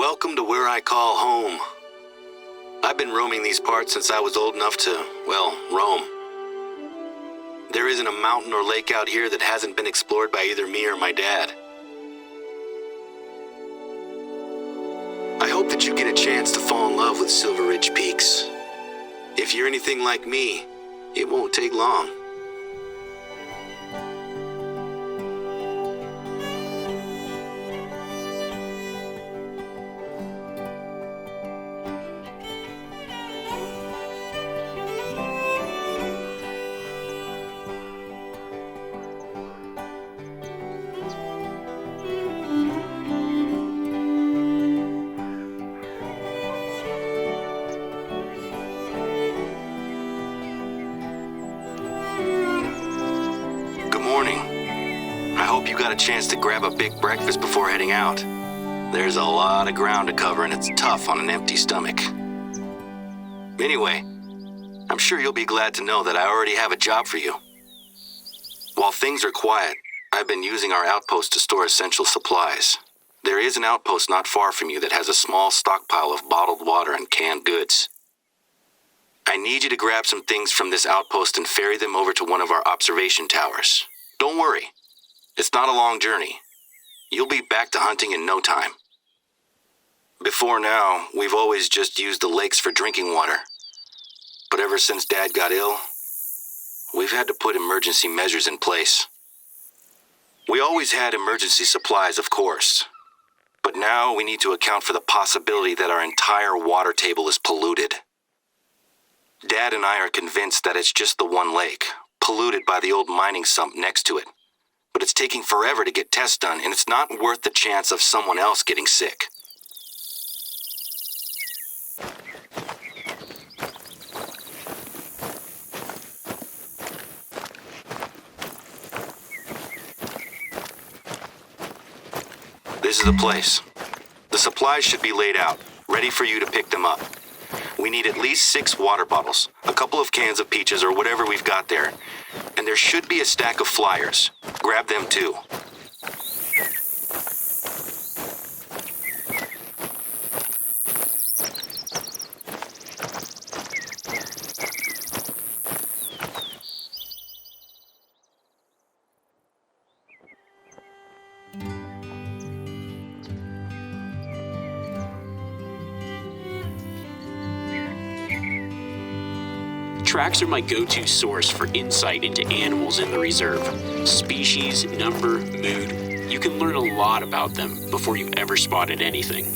Welcome to where I call home. I've been roaming these parts since I was old enough to, well, roam. There isn't a mountain or lake out here that hasn't been explored by either me or my dad. I hope that you get a chance to fall in love with Silver Ridge Peaks. If you're anything like me, it won't take long. You got a chance to grab a big breakfast before heading out. There's a lot of ground to cover and it's tough on an empty stomach. Anyway, I'm sure you'll be glad to know that I already have a job for you. While things are quiet, I've been using our outpost to store essential supplies. There is an outpost not far from you that has a small stockpile of bottled water and canned goods. I need you to grab some things from this outpost and ferry them over to one of our observation towers. Don't worry. It's not a long journey. You'll be back to hunting in no time. Before now, we've always just used the lakes for drinking water. But ever since Dad got ill, we've had to put emergency measures in place. We always had emergency supplies, of course. But now we need to account for the possibility that our entire water table is polluted. Dad and I are convinced that it's just the one lake, polluted by the old mining sump next to it. But it's taking forever to get tests done, and it's not worth the chance of someone else getting sick. This is the place. The supplies should be laid out, ready for you to pick them up. We need at least 6 water bottles, a couple of cans of peaches or whatever we've got there. And there should be a stack of flyers. Grab them too. Tracks are my go-to source for insight into animals in the reserve. Species, number, mood. You can learn a lot about them before you've ever spotted anything.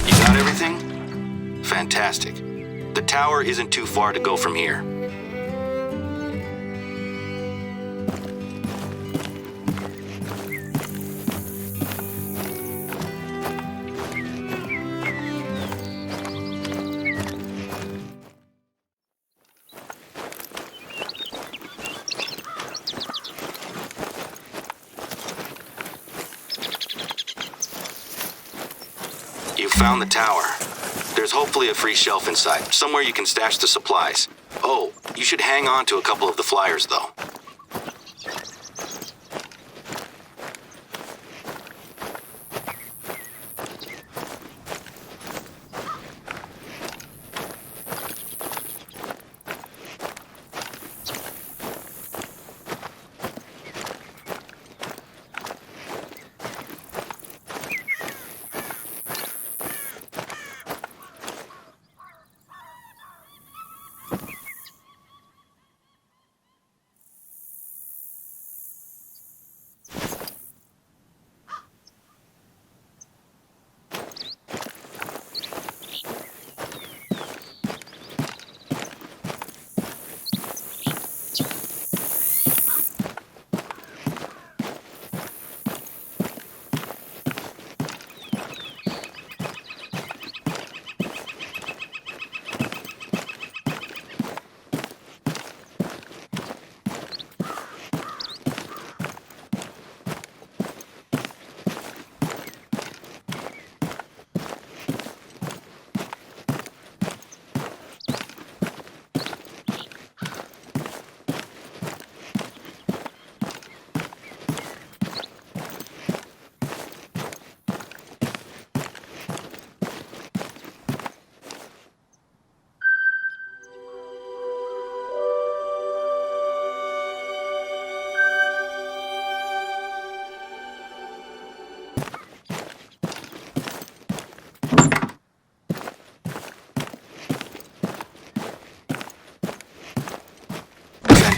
You got everything? Fantastic. The tower isn't too far to go from here. You found the tower. There's hopefully a free shelf inside, somewhere you can stash the supplies. Oh, you should hang on to a couple of the flyers, though.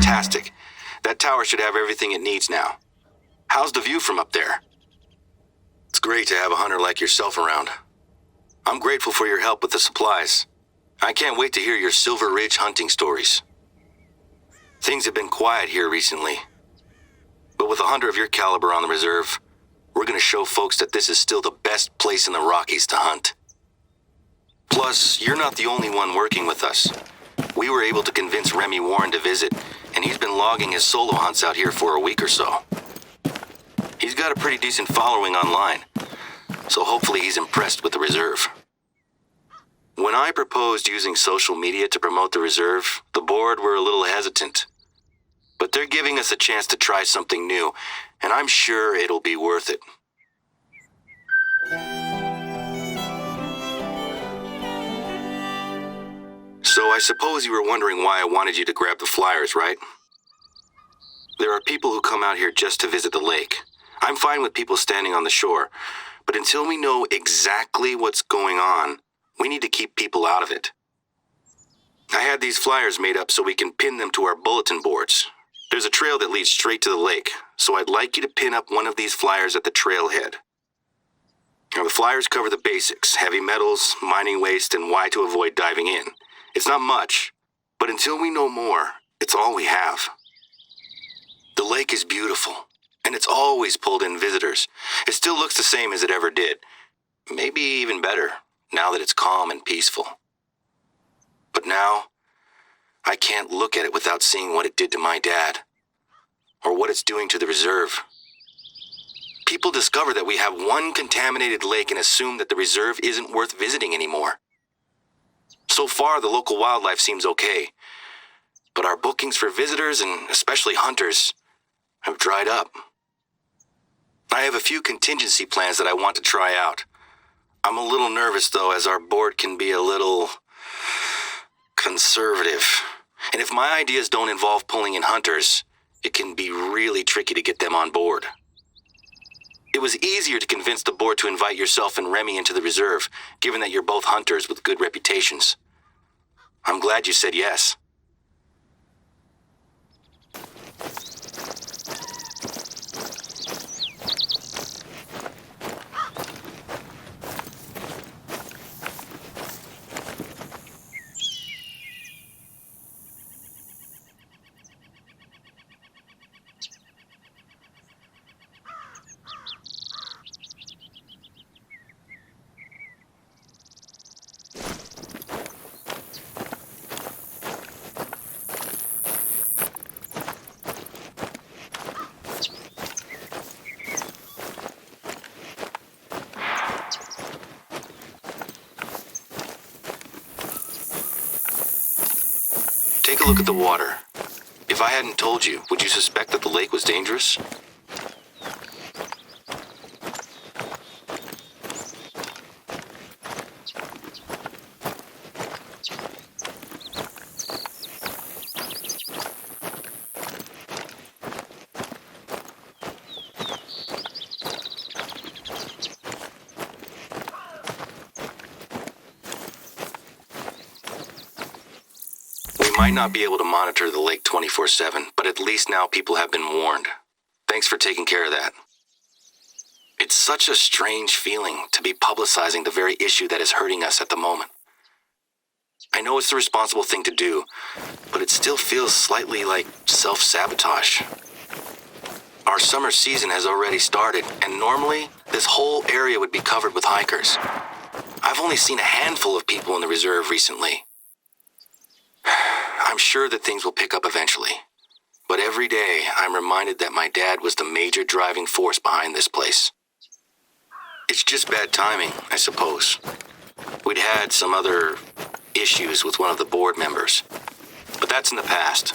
Fantastic. That tower should have everything it needs now. How's the view from up there? It's great to have a hunter like yourself around. I'm grateful for your help with the supplies. I can't wait to hear your Silver Ridge hunting stories. Things have been quiet here recently. But with a hunter of your caliber on the reserve, we're going to show folks that this is still the best place in the Rockies to hunt. Plus, you're not the only one working with us. We were able to convince Remy Warren to visit, and he's been logging his solo hunts out here for a week or so. He's got a pretty decent following online, so hopefully he's impressed with the reserve. When I proposed using social media to promote the reserve, the board were a little hesitant. But they're giving us a chance to try something new, and I'm sure it'll be worth it. So I suppose you were wondering why I wanted you to grab the flyers, right? There are people who come out here just to visit the lake. I'm fine with people standing on the shore, but until we know exactly what's going on, we need to keep people out of it. I had these flyers made up so we can pin them to our bulletin boards. There's a trail that leads straight to the lake, so I'd like you to pin up one of these flyers at the trailhead. Now, the flyers cover the basics: heavy metals, mining waste, and why to avoid diving in. It's not much, but until we know more, it's all we have. The lake is beautiful, and it's always pulled in visitors. It still looks the same as it ever did. Maybe even better, now that it's calm and peaceful. But now, I can't look at it without seeing what it did to my dad, or what it's doing to the reserve. People discover that we have one contaminated lake and assume that the reserve isn't worth visiting anymore. So far, the local wildlife seems okay, but our bookings for visitors, and especially hunters, have dried up. I have a few contingency plans that I want to try out. I'm a little nervous, though, as our board can be a little conservative. And if my ideas don't involve pulling in hunters, it can be really tricky to get them on board. It was easier to convince the board to invite yourself and Remy into the reserve, given that you're both hunters with good reputations. I'm glad you said yes. Take a look at the water. If I hadn't told you, would you suspect that the lake was dangerous? We might not be able to monitor the lake 24/7, but at least now people have been warned. Thanks for taking care of that. It's such a strange feeling to be publicizing the very issue that is hurting us at the moment. I know it's the responsible thing to do, but it still feels slightly like self-sabotage. Our summer season has already started, and normally this whole area would be covered with hikers. I've only seen a handful of people in the reserve recently. I'm sure that things will pick up eventually, but every day I'm reminded that my dad was the major driving force behind this place. It's just bad timing, I suppose. We'd had some other issues with one of the board members, but that's in the past.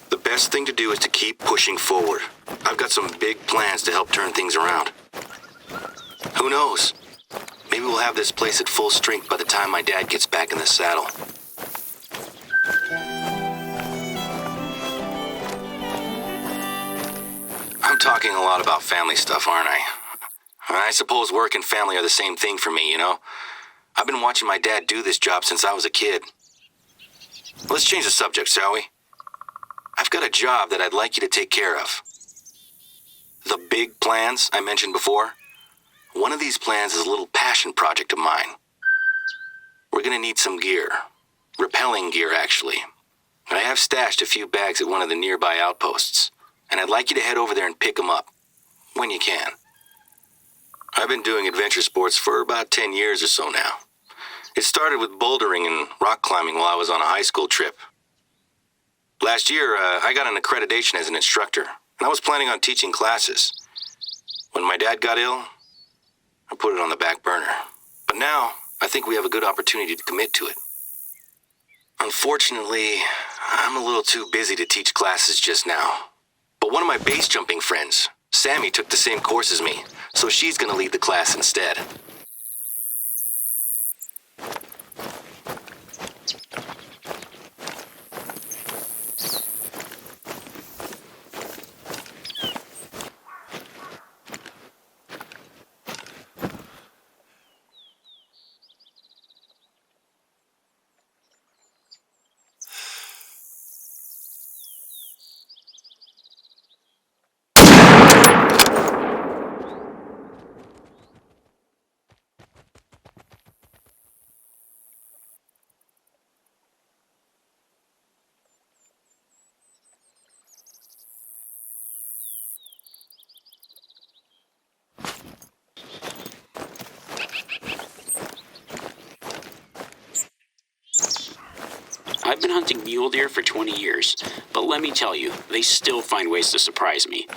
The best thing to do is to keep pushing forward. I've got some big plans to help turn things around. Who knows? Maybe we'll have this place at full strength by the time my dad gets back in the saddle. I'm talking a lot about family stuff, aren't I? I suppose work and family are the same thing for me, you know? I've been watching my dad do this job since I was a kid. Let's change the subject, shall we? I've got a job that I'd like you to take care of. The big plans I mentioned before? One of these plans is a little passion project of mine. We're gonna need some gear. Repelling gear, actually. I have stashed a few bags at one of the nearby outposts, and I'd like you to head over there and pick them up, when you can. I've been doing adventure sports for about 10 years or so now. It started with bouldering and rock climbing while I was on a high school trip. Last year, I got an accreditation as an instructor, and I was planning on teaching classes. When my dad got ill, I put it on the back burner. But now, I think we have a good opportunity to commit to it. Unfortunately, I'm a little too busy to teach classes just now. But one of my base jumping friends, Sammy, took the same course as me, so she's gonna lead the class instead. I've been hunting mule deer for 20 years, but let me tell you, they still find ways to surprise me.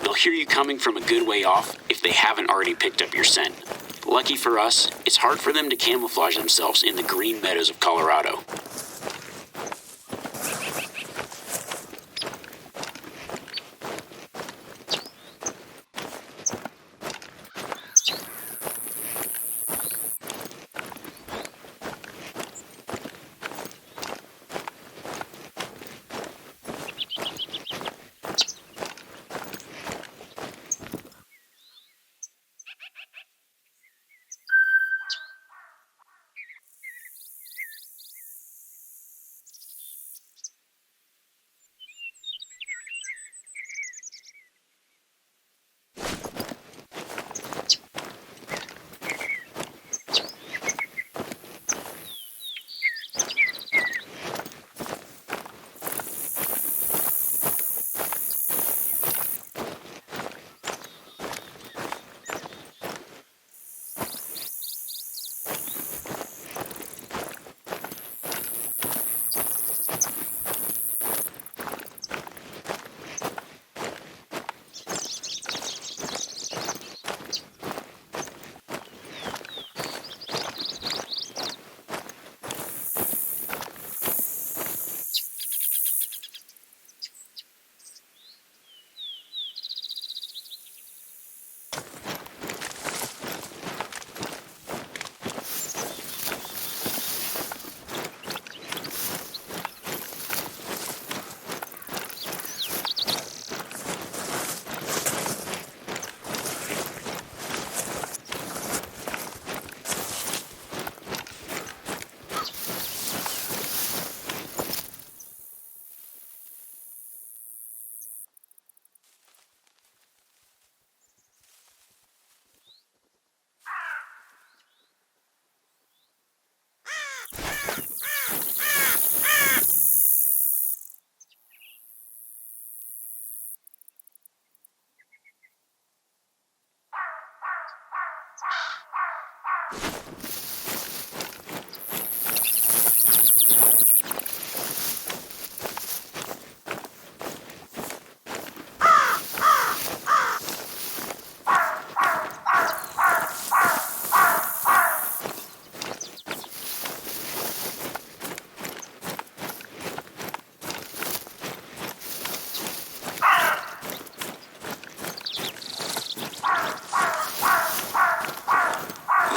They'll hear you coming from a good way off if they haven't already picked up your scent. Lucky for us, it's hard for them to camouflage themselves in the green meadows of Colorado.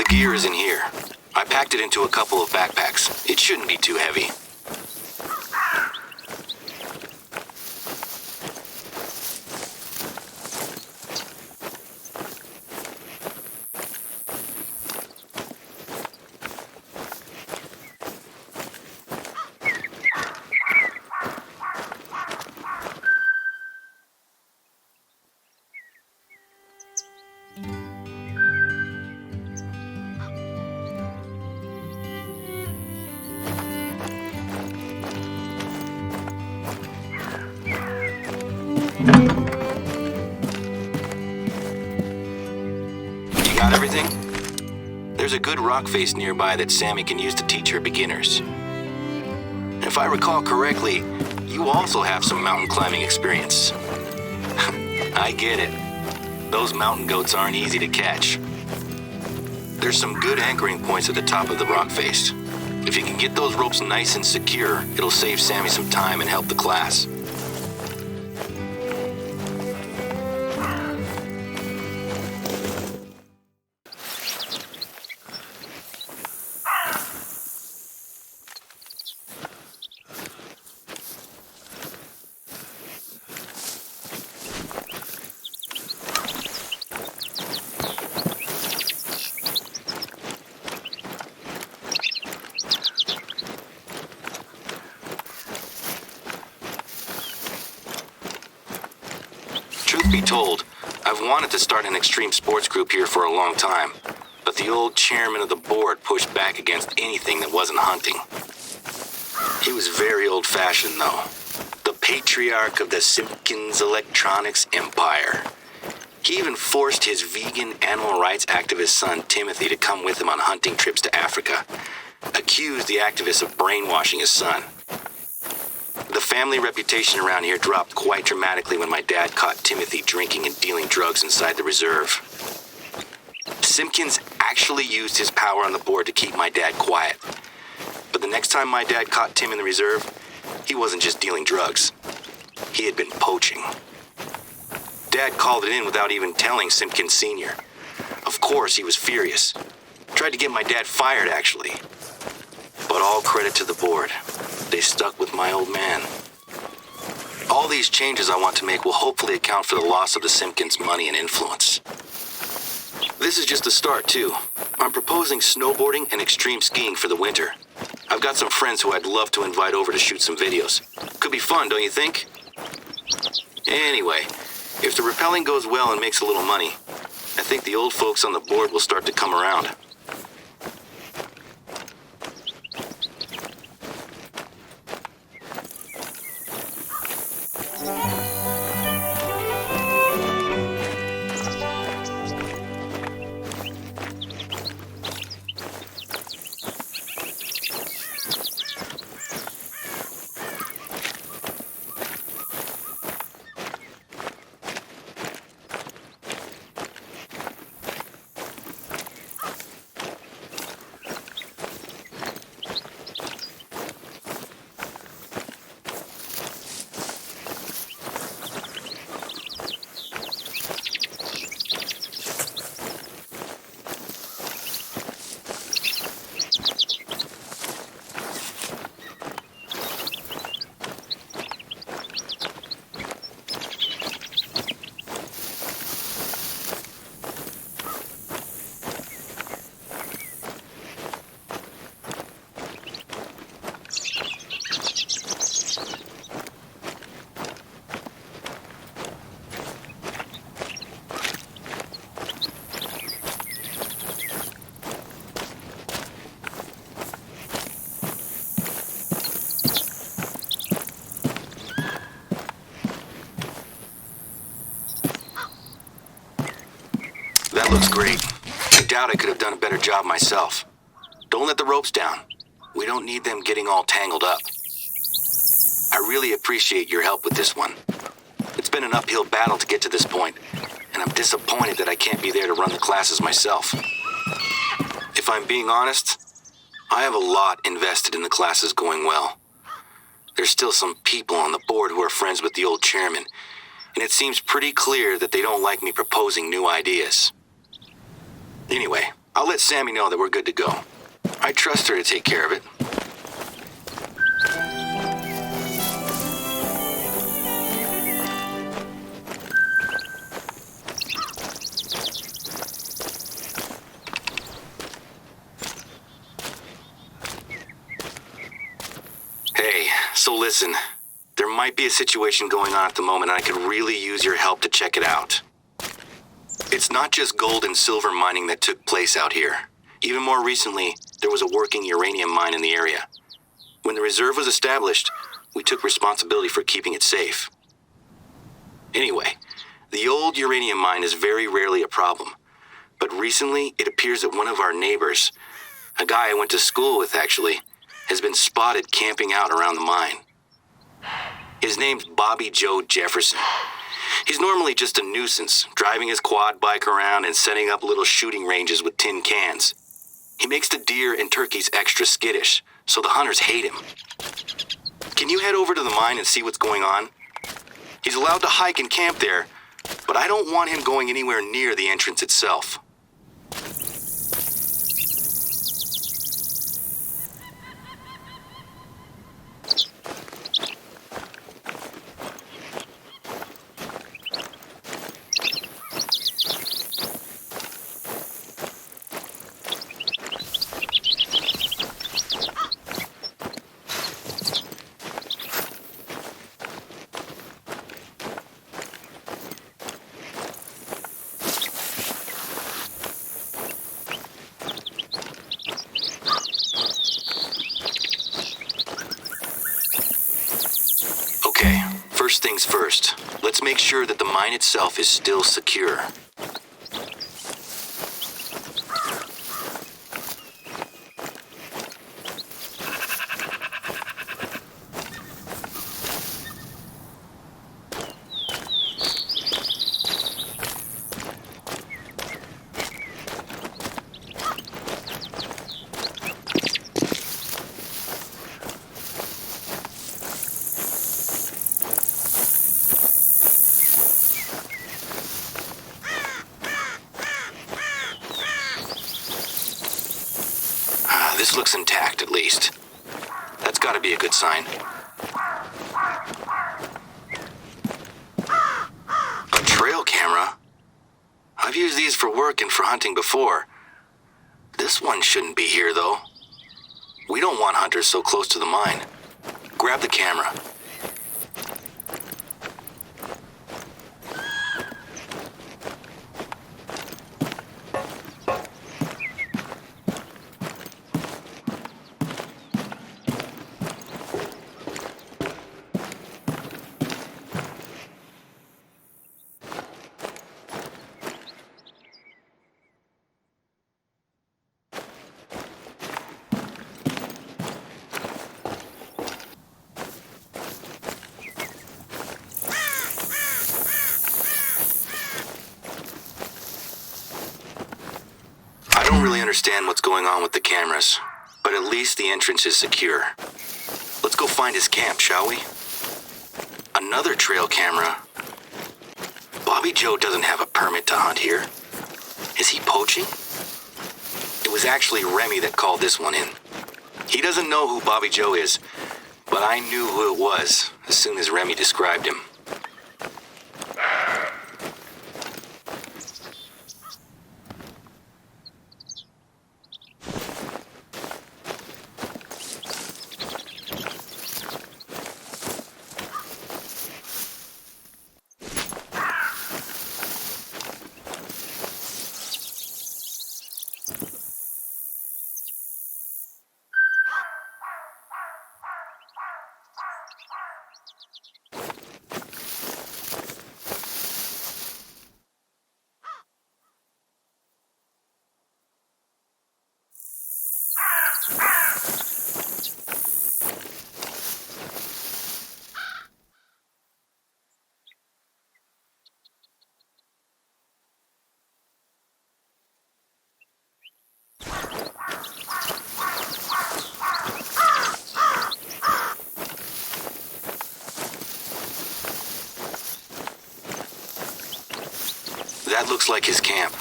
Gear is in here. I packed it into a couple of backpacks. It shouldn't be too heavy. There's a good rock face nearby that Sammy can use to teach her beginners. If I recall correctly, you also have some mountain climbing experience. I get it. Those mountain goats aren't easy to catch. There's some good anchoring points at the top of the rock face. If you can get those ropes nice and secure, it'll save Sammy some time and help the class. Truth be told, I've wanted to start an extreme sports group here for a long time, but the old chairman of the board pushed back against anything that wasn't hunting. He was very old-fashioned, though. The patriarch of the Simpkins Electronics Empire. He even forced his vegan animal rights activist son, Timothy, to come with him on hunting trips to Africa, accused the activist of brainwashing his son. The family reputation around here dropped quite dramatically when my dad caught Timothy drinking and dealing drugs inside the reserve. Simpkins actually used his power on the board to keep my dad quiet. But the next time my dad caught Tim in the reserve, he wasn't just dealing drugs. He had been poaching. Dad called it in without even telling Simpkins Sr. Of course, he was furious. Tried to get my dad fired, actually. But all credit to the board. They stuck with my old man. All these changes I want to make will hopefully account for the loss of the Simpkins' money and influence. This is just a start, too. I'm proposing snowboarding and extreme skiing for the winter. I've got some friends who I'd love to invite over to shoot some videos. Could be fun, don't you think? Anyway, if the rappelling goes well and makes a little money, I think the old folks on the board will start to come around. That looks great. I doubt I could have done a better job myself. Don't let the ropes down. We don't need them getting all tangled up. I really appreciate your help with this one. It's been an uphill battle to get to this point, and I'm disappointed that I can't be there to run the classes myself. If I'm being honest, I have a lot invested in the classes going well. There's still some people on the board who are friends with the old chairman, and it seems pretty clear that they don't like me proposing new ideas. Anyway, I'll let Sammy know that we're good to go. I trust her to take care of it. Hey, so listen. There might be a situation going on at the moment, and I could really use your help to check it out. It's not just gold and silver mining that took place out here. Even more recently, there was a working uranium mine in the area. When the reserve was established, we took responsibility for keeping it safe. Anyway, the old uranium mine is very rarely a problem. But recently, it appears that one of our neighbors, a guy I went to school with actually, has been spotted camping out around the mine. His name's Bobby Joe Jefferson. He's normally just a nuisance, driving his quad bike around and setting up little shooting ranges with tin cans. He makes the deer and turkeys extra skittish, so the hunters hate him. Can you head over to the mine and see what's going on? He's allowed to hike and camp there, but I don't want him going anywhere near the entrance itself. First things first, let's make sure that the mine itself is still secure. This looks intact, at least. That's gotta be a good sign. A trail camera? I've used these for work and for hunting before. This one shouldn't be here, though. We don't want hunters so close to the mine. Grab the camera. I don't really understand what's going on with the cameras, but at least the entrance is secure. Let's go find his camp, shall we? Another trail camera. Bobby Joe doesn't have a permit to hunt here. Is he poaching? It was actually Remy that called this one in. He doesn't know who Bobby Joe is, but I knew who it was as soon as Remy described him. That looks like his camp.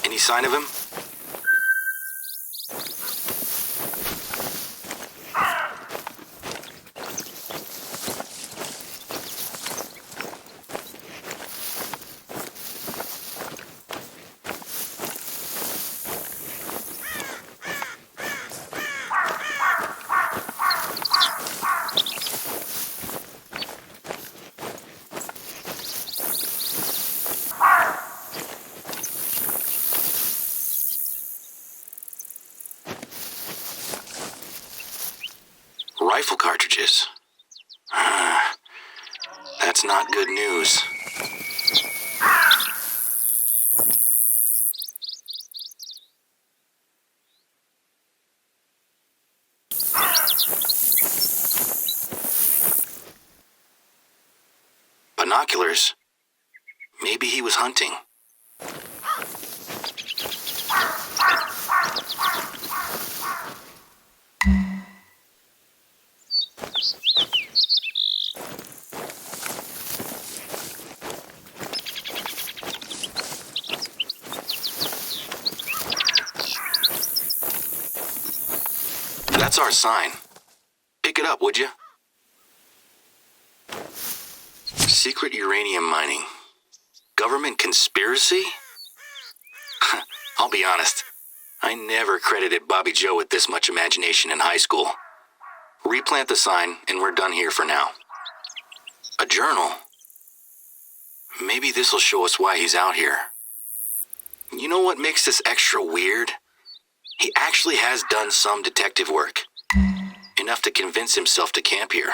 Any sign of him? Rifle cartridges. That's not good news. binoculars. Maybe he was hunting. That's our sign. Pick it up, would you? Secret uranium mining. Government conspiracy? I'll be honest. I never credited Bobby Joe with this much imagination in high school. Replant the sign, and we're done here for now. A journal? Maybe this'll show us why he's out here. You know what makes this extra weird? He actually has done some detective work. Enough to convince himself to camp here.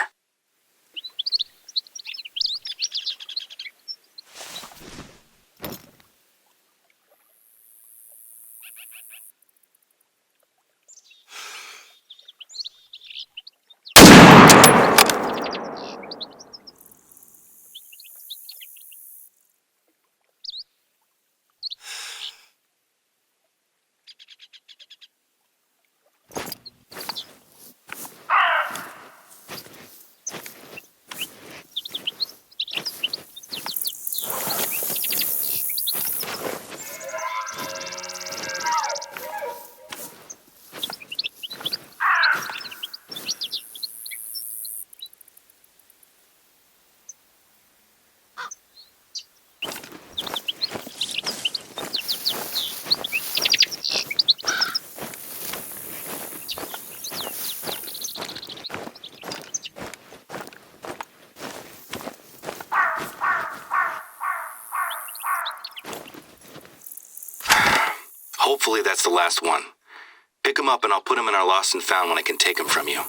Hopefully that's the last one. Pick him up and I'll put him in our lost and found when I can take him from you.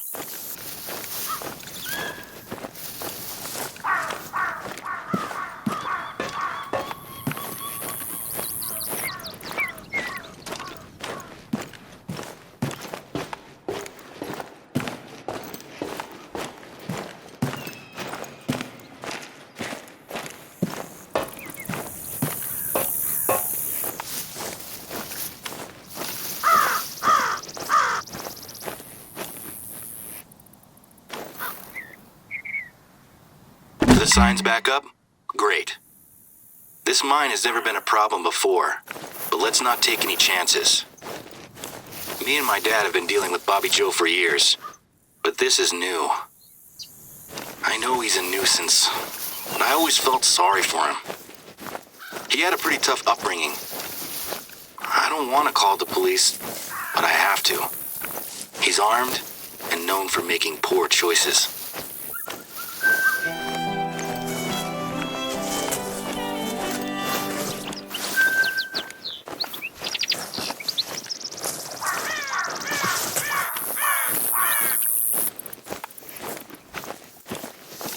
The sign's back up? Great. This mine has never been a problem before, but let's not take any chances. Me and my dad have been dealing with Bobby Joe for years, but this is new. I know he's a nuisance, but I always felt sorry for him. He had a pretty tough upbringing. I don't want to call the police, but I have to. He's armed and known for making poor choices.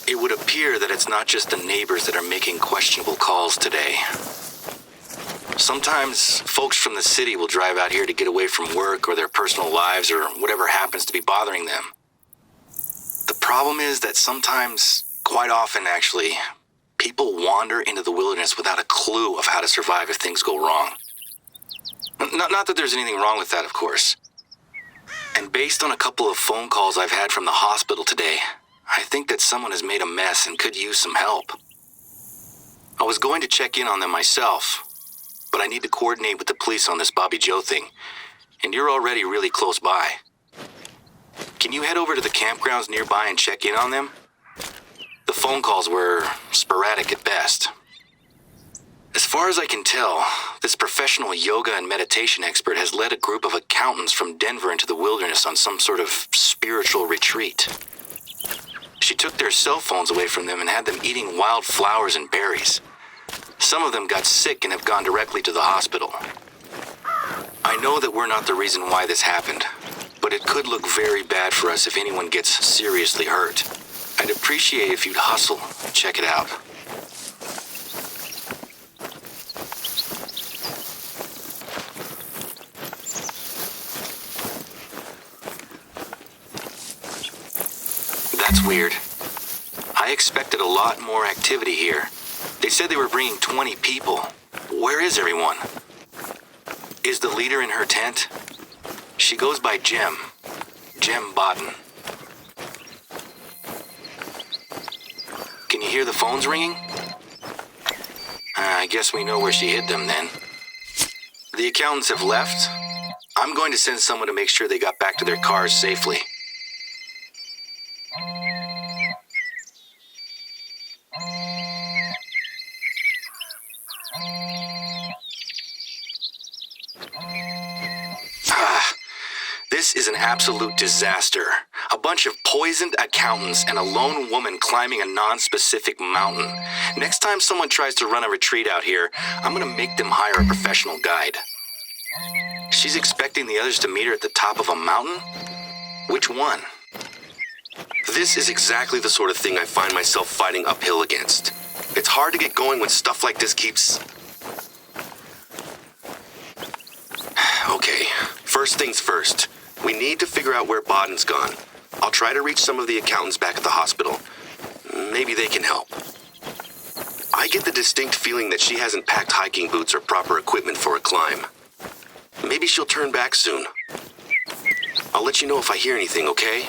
It would appear that it's not just the neighbors that are making questionable calls today. Sometimes folks from the city will drive out here to get away from work or their personal lives or whatever happens to be bothering them. The problem is that sometimes, quite often actually, people wander into the wilderness without a clue of how to survive if things go wrong. Not that there's anything wrong with that, of course. And based on a couple of phone calls I've had from the hospital today, I think that someone has made a mess and could use some help. I was going to check in on them myself, but I need to coordinate with the police on this Bobby Joe thing, and you're already really close by. Can you head over to the campgrounds nearby and check in on them? The phone calls were sporadic at best. As far as I can tell, this professional yoga and meditation expert has led a group of accountants from Denver into the wilderness on some sort of spiritual retreat. She took their cell phones away from them and had them eating wild flowers and berries. Some of them got sick and have gone directly to the hospital. I know that we're not the reason why this happened, but it could look very bad for us if anyone gets seriously hurt. I'd appreciate if you'd hustle and check it out. That's weird. I expected a lot more activity here. They said they were bringing 20 people. Where is everyone? Is the leader in her tent? She goes by Jem. Jem Bodden. Can you hear the phones ringing? I guess we know where she hid them then. The accountants have left. I'm going to send someone to make sure they got back to their cars safely. This is an absolute disaster. A bunch of poisoned accountants and a lone woman climbing a non-specific mountain. Next time someone tries to run a retreat out here, I'm gonna make them hire a professional guide. She's expecting the others to meet her at the top of a mountain? Which one? This is exactly the sort of thing I find myself fighting uphill against. It's hard to get going when stuff like this keeps... Okay, first things first. We need to figure out where Bodden's gone. I'll try to reach some of the accountants back at the hospital. Maybe they can help. I get the distinct feeling that she hasn't packed hiking boots or proper equipment for a climb. Maybe she'll turn back soon. I'll let you know if I hear anything, okay?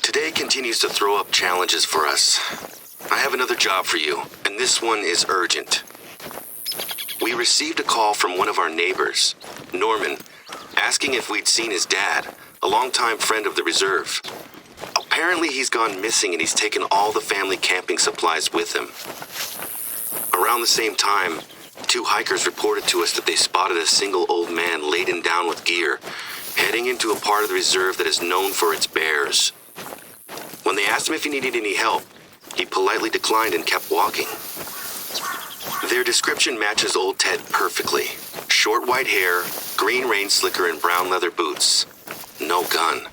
Today continues to throw up challenges for us. I have another job for you, and this one is urgent. We received a call from one of our neighbors, Norman, asking if we'd seen his dad, a longtime friend of the reserve. Apparently he's gone missing and he's taken all the family camping supplies with him. Around the same time, 2 hikers reported to us that they spotted a single old man laden down with gear, heading into a part of the reserve that is known for its bears. When they asked him if he needed any help, he politely declined and kept walking. Their description matches old Ted perfectly. Short white hair, green rain slicker, and brown leather boots. No gun.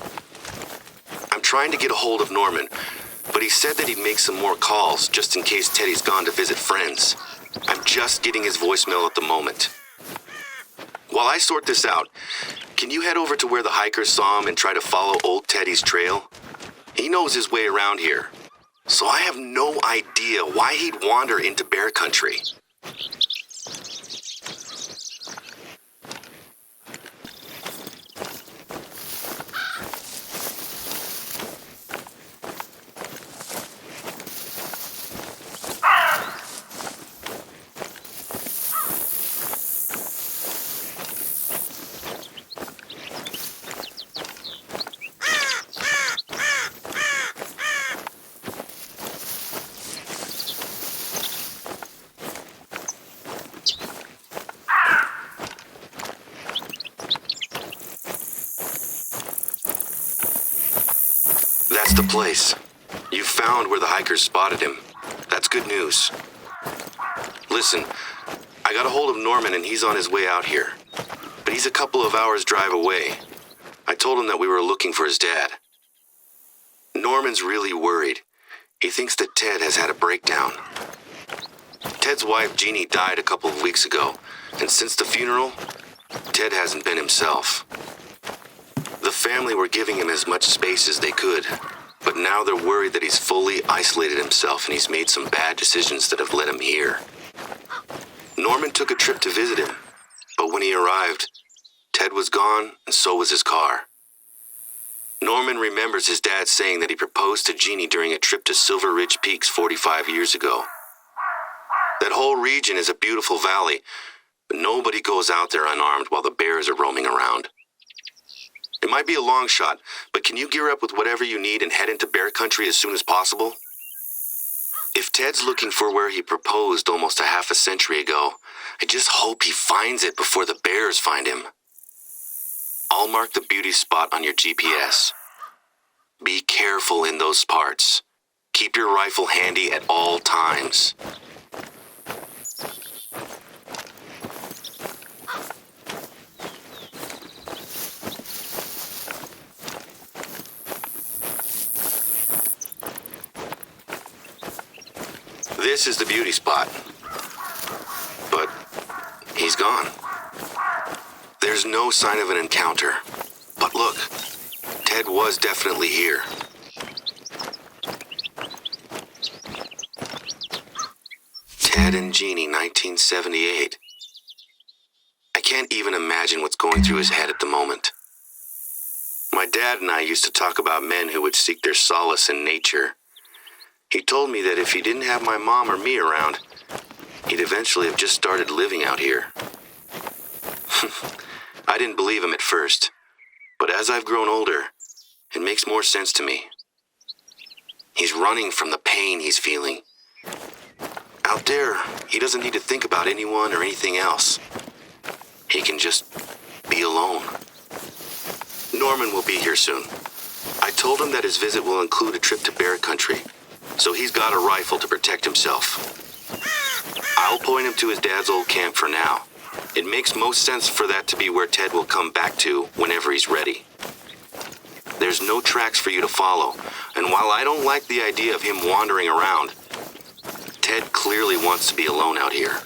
I'm trying to get a hold of Norman, but he said that he'd make some more calls just in case Teddy's gone to visit friends. I'm just getting his voicemail at the moment. While I sort this out, can you head over to where the hikers saw him and try to follow old Teddy's trail? He knows his way around here, so I have no idea why he'd wander into bear country. That's the place. You found where the hikers spotted him. That's good news. Listen, I got a hold of Norman and he's on his way out here. But he's a couple of hours' drive away. I told him that we were looking for his dad. Norman's really worried. He thinks that Ted has had a breakdown. Ted's wife, Jeannie, died a couple of weeks ago, and since the funeral, Ted hasn't been himself. The family were giving him as much space as they could, but now they're worried that he's fully isolated himself and he's made some bad decisions that have led him here. Norman took a trip to visit him, but when he arrived, Ted was gone and so was his car. Norman remembers his dad saying that he proposed to Jeannie during a trip to Silver Ridge Peaks 45 years ago. That whole region is a beautiful valley, but nobody goes out there unarmed while the bears are roaming around. It might be a long shot, but can you gear up with whatever you need and head into bear country as soon as possible? If Ted's looking for where he proposed almost a half a century ago, I just hope he finds it before the bears find him. I'll mark the beauty spot on your GPS. Be careful in those parts. Keep your rifle handy at all times. This is the beauty spot. But he's gone. There's no sign of an encounter. But look, Ted was definitely here. Ted and Jeannie, 1978. I can't even imagine what's going through his head at the moment. My dad and I used to talk about men who would seek their solace in nature. He told me that if he didn't have my mom or me around, he'd eventually have just started living out here. I didn't believe him at first, but as I've grown older, it makes more sense to me. He's running from the pain he's feeling. Out there, he doesn't need to think about anyone or anything else. He can just be alone. Norman will be here soon. I told him that his visit will include a trip to bear country, so he's got a rifle to protect himself. I'll point him to his dad's old camp for now. It makes most sense for that to be where Ted will come back to whenever he's ready. There's no tracks for you to follow, and while I don't like the idea of him wandering around, Ted clearly wants to be alone out here.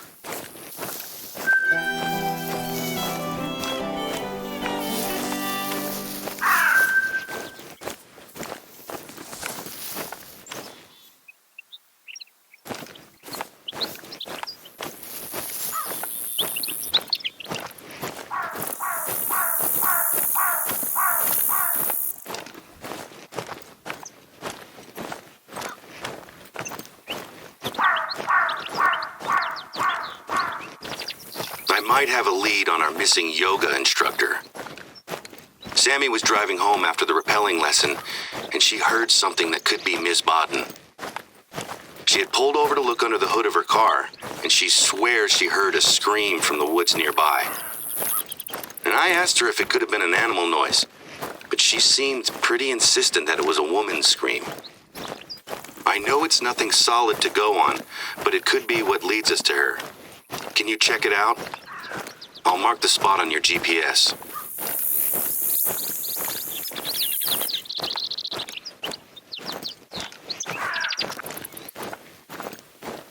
Might have a lead on our missing yoga instructor. Sammy was driving home after the rappelling lesson, and she heard something that could be Ms. Bodden. She had pulled over to look under the hood of her car, and she swears she heard a scream from the woods nearby. And I asked her if it could have been an animal noise, but she seemed pretty insistent that it was a woman's scream. I know it's nothing solid to go on, but it could be what leads us to her. Can you check it out? I'll mark the spot on your GPS.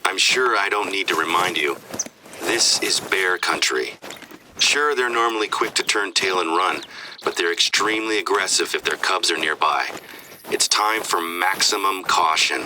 I'm sure I don't need to remind you, this is bear country. Sure, they're normally quick to turn tail and run, but they're extremely aggressive if their cubs are nearby. It's time for maximum caution.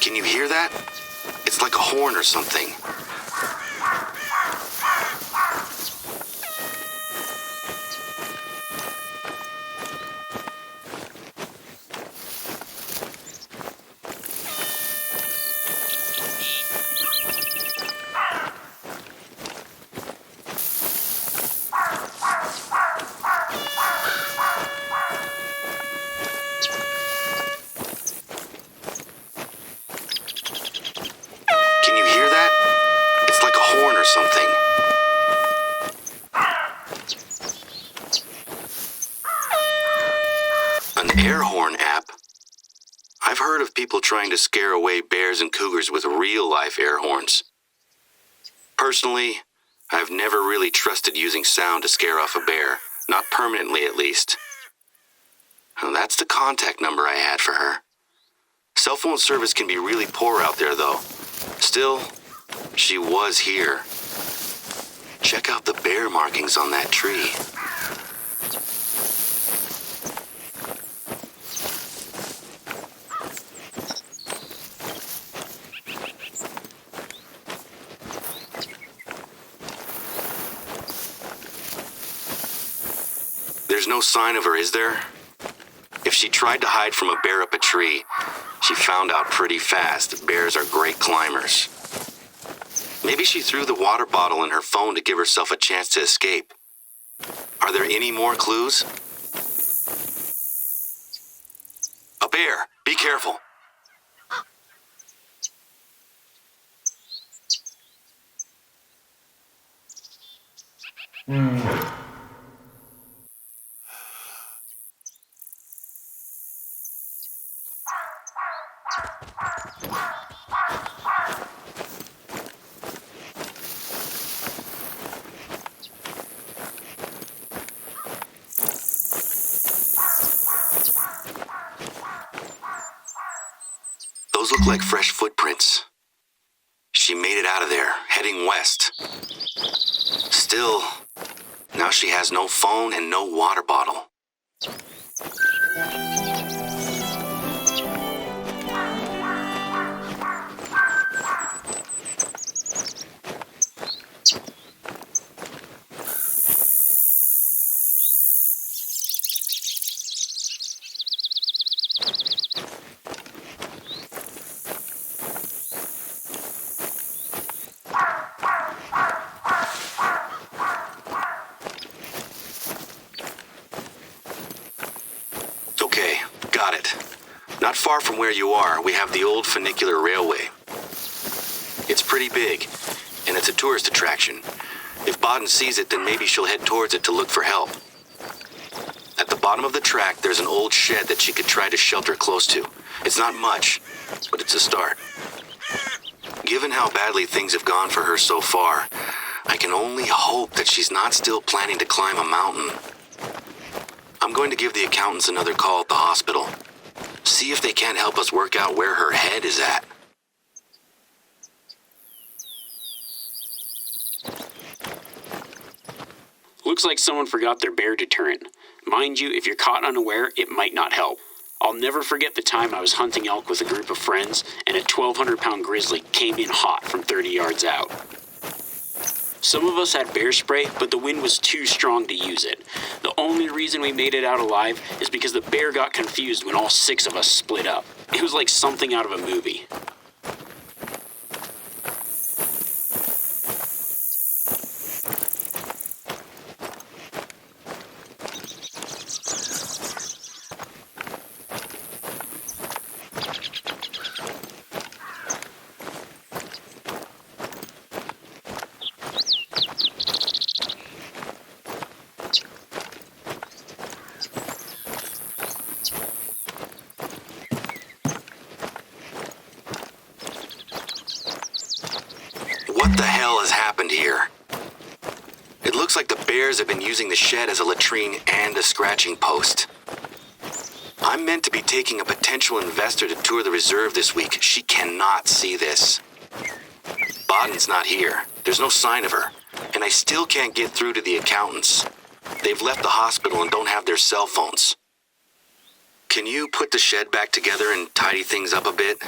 Can you hear that? It's like a horn or something. Something. An air horn app? I've heard of people trying to scare away bears and cougars with real-life air horns. Personally, I've never really trusted using sound to scare off a bear, not permanently at least. Well, that's the contact number I had for her. Cell phone service can be really poor out there, though. Still, she was here. Check out the bear markings on that tree. There's no sign of her, is there? If she tried to hide from a bear up a tree, she found out pretty fast that bears are great climbers. Maybe she threw the water bottle in her phone to give herself a chance to escape. Are there any more clues? A bear! Be careful! Those look like fresh footprints. She made it out of there, heading west. Still, now she has no phone and no water bottle. Okay, got it. Not far from where you are, we have the old funicular railway. It's pretty big, and it's a tourist attraction. If Baden sees it, then maybe she'll head towards it to look for help. At the bottom of the track, there's an old shed that she could try to shelter close to. It's not much, but it's a start. Given how badly things have gone for her so far, I can only hope that she's not still planning to climb a mountain. I'm going to give the accountants another call at the hospital. See if they can't help us work out where her head is at. Looks like someone forgot their bear deterrent. Mind you, if you're caught unaware, it might not help. I'll never forget the time I was hunting elk with a group of friends, and a 1,200-pound grizzly came in hot from 30 yards out. Some of us had bear spray, but the wind was too strong to use it. The only reason we made it out alive is because the bear got confused when all 6 of us split up. It was like something out of a movie. What the hell has happened here? It looks like the bears have been using the shed as a latrine and a scratching post. I'm meant to be taking a potential investor to tour the reserve this week. She cannot see this. Baden's not here. There's no sign of her. And I still can't get through to the accountants. They've left the hospital and don't have their cell phones. Can you put the shed back together and tidy things up a bit?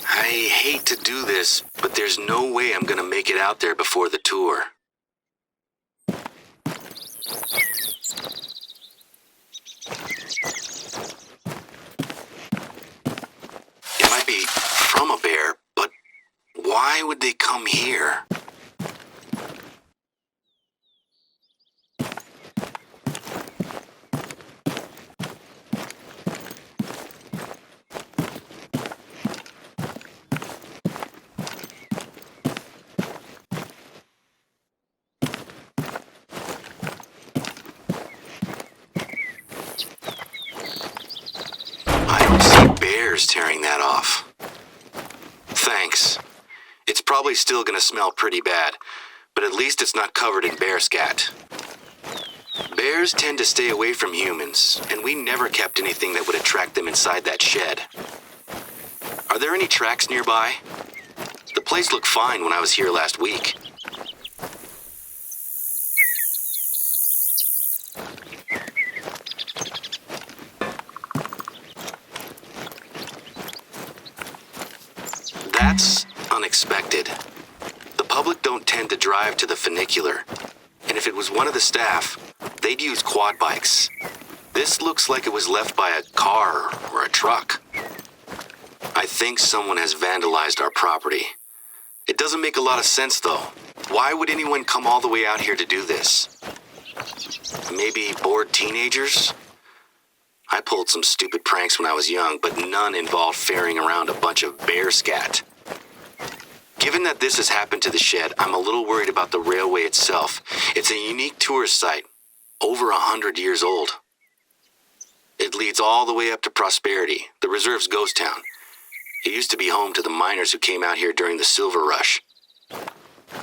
I hate to do this, but there's no way I'm gonna make it out there before the tour. It might be from a bear, but why would they come here? bear's tearing that off. Thanks. It's probably still gonna smell pretty bad, but at least it's not covered in bear scat. Bears tend to stay away from humans, and we never kept anything that would attract them inside that shed. Are there any tracks nearby? The place looked fine when I was here last week. That's unexpected. The public don't tend to drive to the funicular, and if it was one of the staff, they'd use quad bikes. This looks like it was left by a car or a truck. I think someone has vandalized our property. It doesn't make a lot of sense, though. Why would anyone come all the way out here to do this? Maybe bored teenagers? I pulled some stupid pranks when I was young, but none involved ferrying around a bunch of bear scat. Given that this has happened to the shed, I'm a little worried about the railway itself. It's a unique tourist site, over 100 years old. It leads all the way up to Prosperity, the reserve's ghost town. It used to be home to the miners who came out here during the Silver Rush.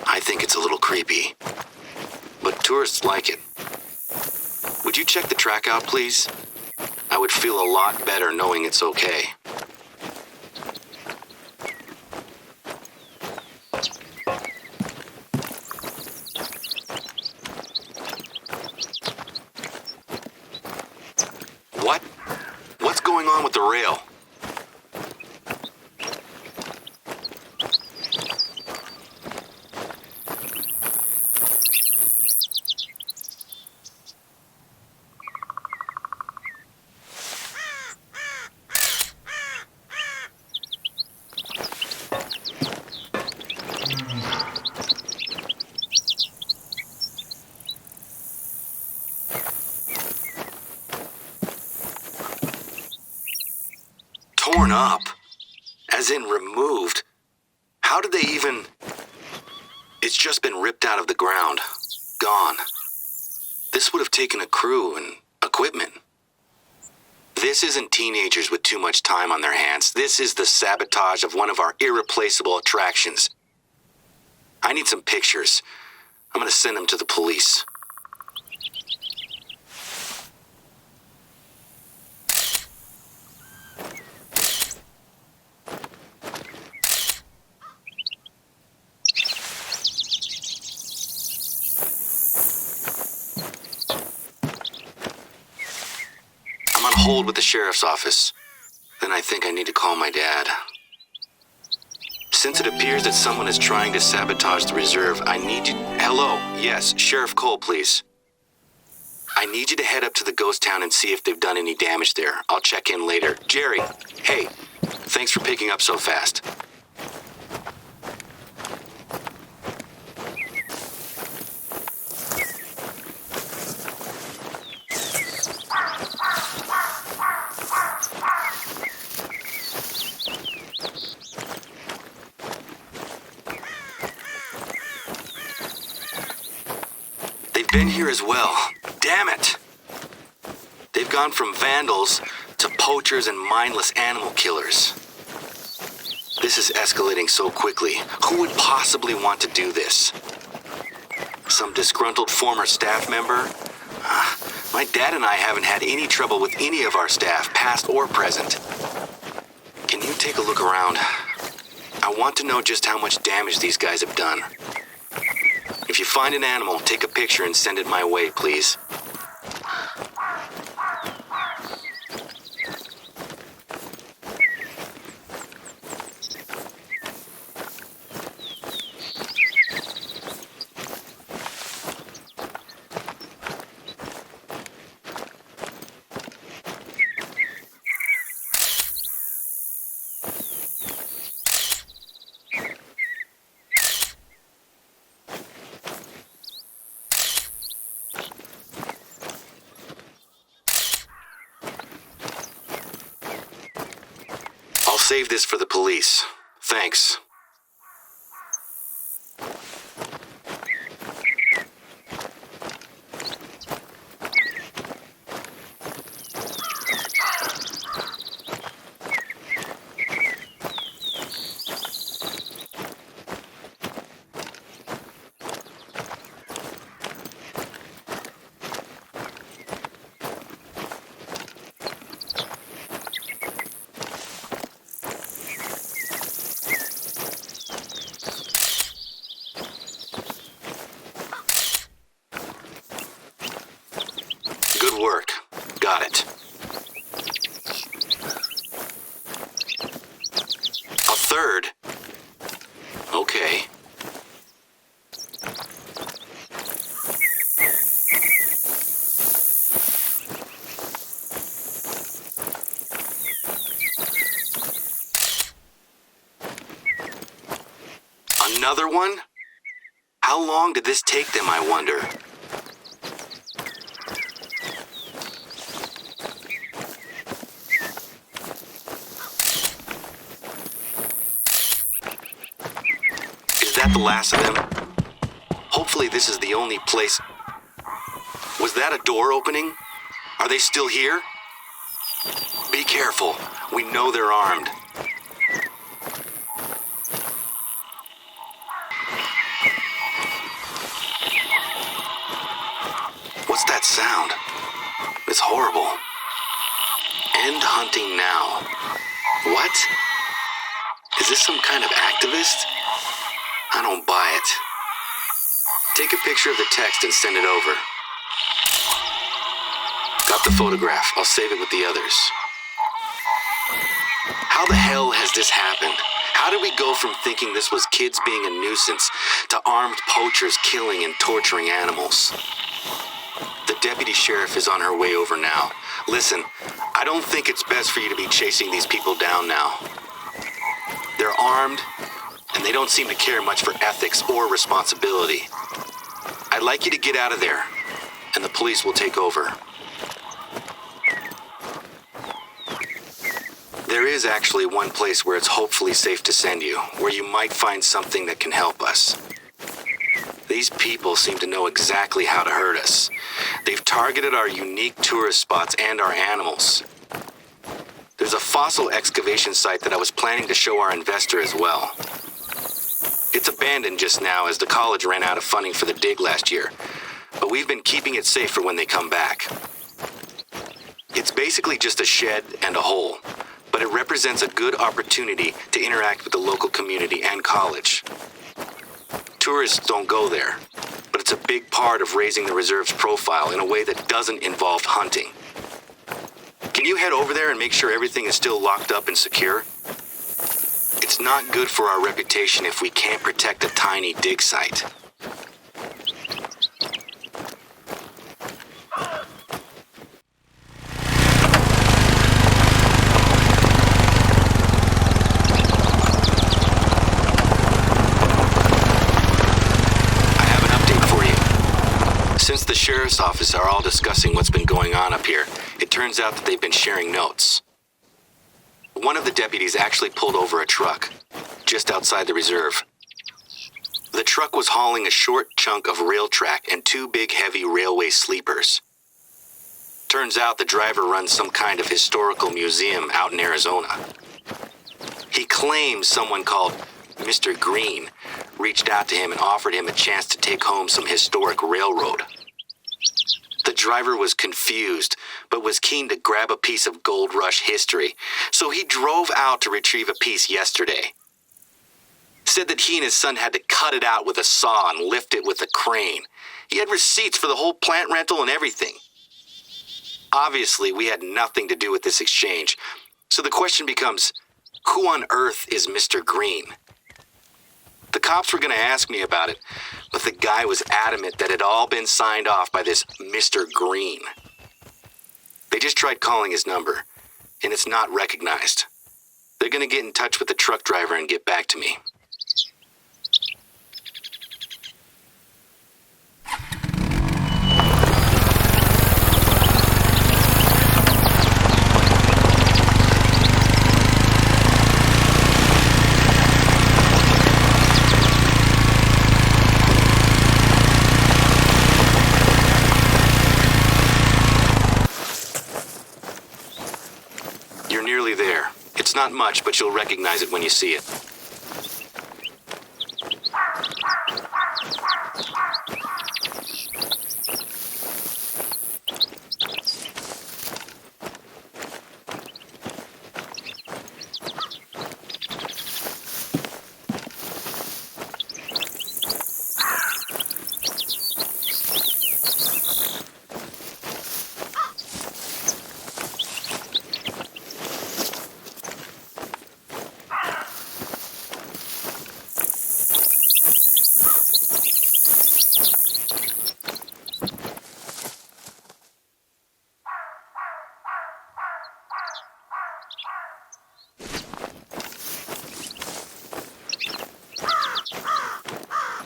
I think it's a little creepy, but tourists like it. Would you check the track out, please? I would feel a lot better knowing it's okay. What? What's going on with the rail? Torn up? As in removed? How did they even... It's just been ripped out of the ground. Gone. This would have taken a crew and equipment. This isn't teenagers with too much time on their hands. This is the sabotage of one of our irreplaceable attractions. I need some pictures. I'm gonna send them to the police. I'm on hold with the sheriff's office. Then I think I need to call my dad. Since it appears that someone is trying to sabotage the reserve, I need you... Hello, yes, Sheriff Cole, please. I need you to head up to the ghost town and see if they've done any damage there. I'll check in later. Jerry, hey, thanks for picking up so fast. Been here as well. Damn it! They've gone from vandals to poachers and mindless animal killers. This is escalating so quickly. Who would possibly want to do this? Some disgruntled former staff member? My dad and I haven't had any trouble with any of our staff, past or present. Can you take a look around? I want to know just how much damage these guys have done. If you find an animal, take a picture and send it my way, please. Save this for the police. Thanks. Another one? How long did this take them, I wonder? Is that the last of them? Hopefully this is the only place. Was that a door opening? Are they still here? Be careful. We know they're armed. What's that sound? It's horrible. End hunting now. What? Is this some kind of activist? I don't buy it. Take a picture of the text and send it over. Got the photograph. I'll save it with the others. How the hell has this happened? How did we go from thinking this was kids being a nuisance to armed poachers killing and torturing animals? The deputy sheriff is on her way over now. Listen, I don't think it's best for you to be chasing these people down now. They're armed, and they don't seem to care much for ethics or responsibility. I'd like you to get out of there, and the police will take over. There is actually one place where it's hopefully safe to send you, where you might find something that can help us. These people seem to know exactly how to hurt us. They've targeted our unique tourist spots and our animals. There's a fossil excavation site that I was planning to show our investor as well. It's abandoned just now as the college ran out of funding for the dig last year, but we've been keeping it safe for when they come back. It's basically just a shed and a hole, but it represents a good opportunity to interact with the local community and college. Tourists don't go there, but it's a big part of raising the reserve's profile in a way that doesn't involve hunting. Can you head over there and make sure everything is still locked up and secure? It's not good for our reputation if we can't protect a tiny dig site. Since the sheriff's office are all discussing what's been going on up here, it turns out that they've been sharing notes. One of the deputies actually pulled over a truck, just outside the reserve. The truck was hauling a short chunk of rail track and two big heavy railway sleepers. Turns out the driver runs some kind of historical museum out in Arizona. He claims someone called Mr. Green reached out to him and offered him a chance to take home some historic railroad. The driver was confused, but was keen to grab a piece of Gold Rush history, so he drove out to retrieve a piece yesterday. Said that he and his son had to cut it out with a saw and lift it with a crane. He had receipts for the whole plant rental and everything. Obviously, we had nothing to do with this exchange, so the question becomes, who on earth is Mr. Green? The cops were going to ask me about it, but the guy was adamant that it had all been signed off by this Mr. Green. They just tried calling his number, and it's not recognized. They're going to get in touch with the truck driver and get back to me. It's not much, but you'll recognize it when you see it.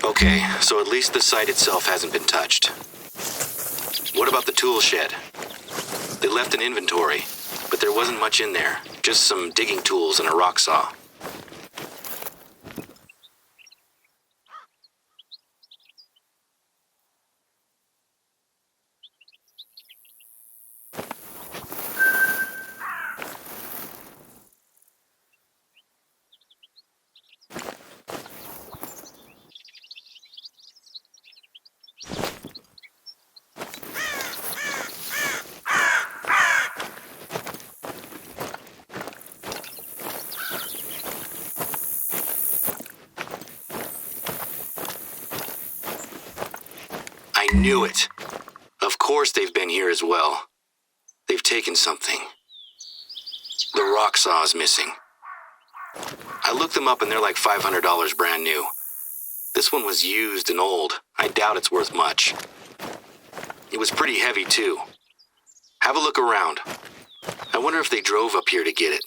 Okay, so at least the site itself hasn't been touched. What about the tool shed? They left an inventory, but there wasn't much in there. Just some digging tools and a rock saw. I knew it. Of course they've been here as well. They've taken something. The rock saw is missing. I looked them up and they're like $500 brand new. This one was used and old. I doubt it's worth much. It was pretty heavy too. Have a look around. I wonder if they drove up here to get it.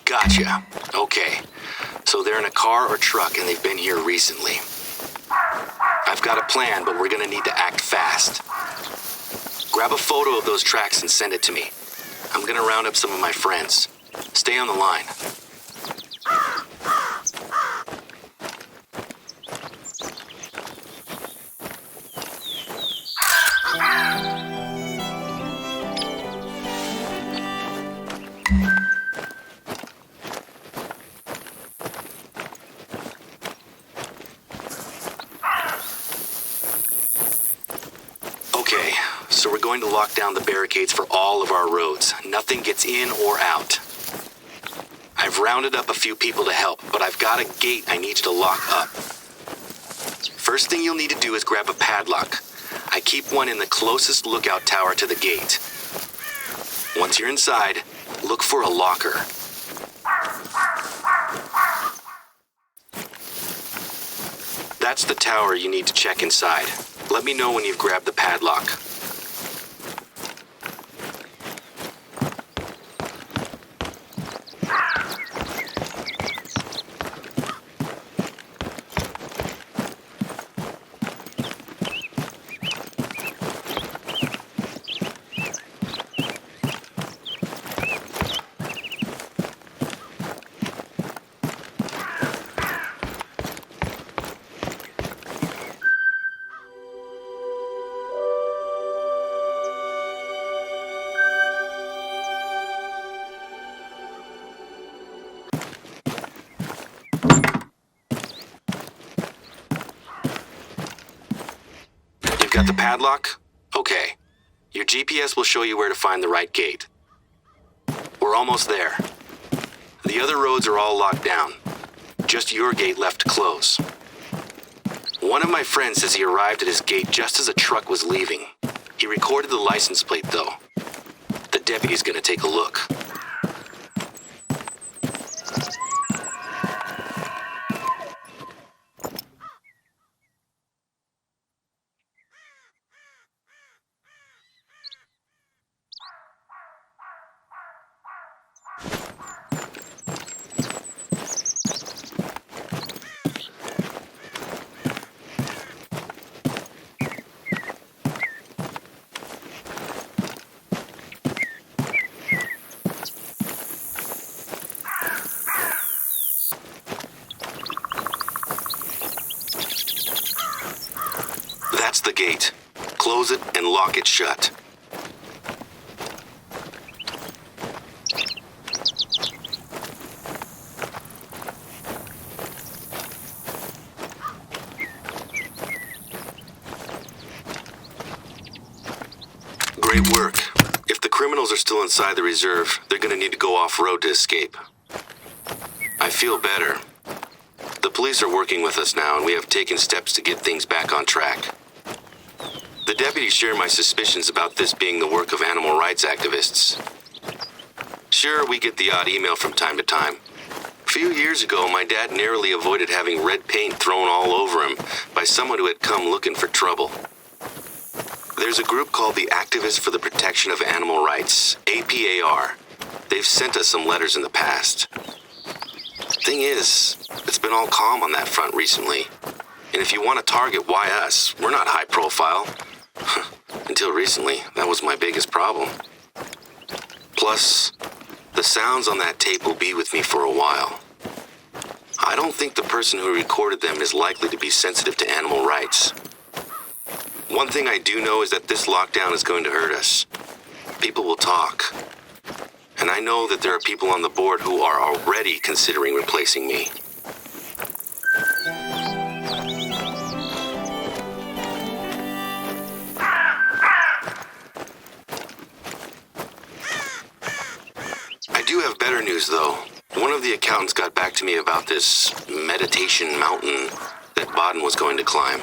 Gotcha. Okay. So they're in a car or truck and they've been here recently. I've got a plan, but we're gonna need to act fast. Grab a photo of those tracks and send it to me. I'm gonna round up some of my friends. Stay on the line. Okay, so we're going to lock down the barricades for all of our roads. Nothing gets in or out. I've rounded up a few people to help, but I've got a gate I need you to lock up. First thing you'll need to do is grab a padlock. I keep one in the closest lookout tower to the gate. Once you're inside, look for a locker. That's the tower you need to check inside. Let me know when you've grabbed the padlock. Got the padlock? Okay. Your GPS will show you where to find the right gate. We're almost there. The other roads are all locked down. Just your gate left to close. One of my friends says he arrived at his gate just as a truck was leaving. He recorded the license plate, though. The deputy's gonna take a look. That's the gate. Close it and lock it shut. Great work. If the criminals are still inside the reserve, they're gonna need to go off-road to escape. I feel better. The The police are working with us now, and we have taken steps to get things back on track. The deputies share my suspicions about this being the work of animal rights activists. Sure, we get the odd email from time to time. A few years ago, my dad narrowly avoided having red paint thrown all over him by someone who had come looking for trouble. There's a group called the Activists for the Protection of Animal Rights, APAR. They've sent us some letters in the past. Thing is, it's been all calm on that front recently. And if you want to target, why us? We're not high profile. Until recently, that was my biggest problem. Plus, the sounds on that tape will be with me for a while. I don't think the person who recorded them is likely to be sensitive to animal rights. One thing I do know is that this lockdown is going to hurt us. People will talk. And I know that there are people on the board who are already considering replacing me. I do have better news, though. One of the accountants got back to me about this meditation mountain that Baden was going to climb.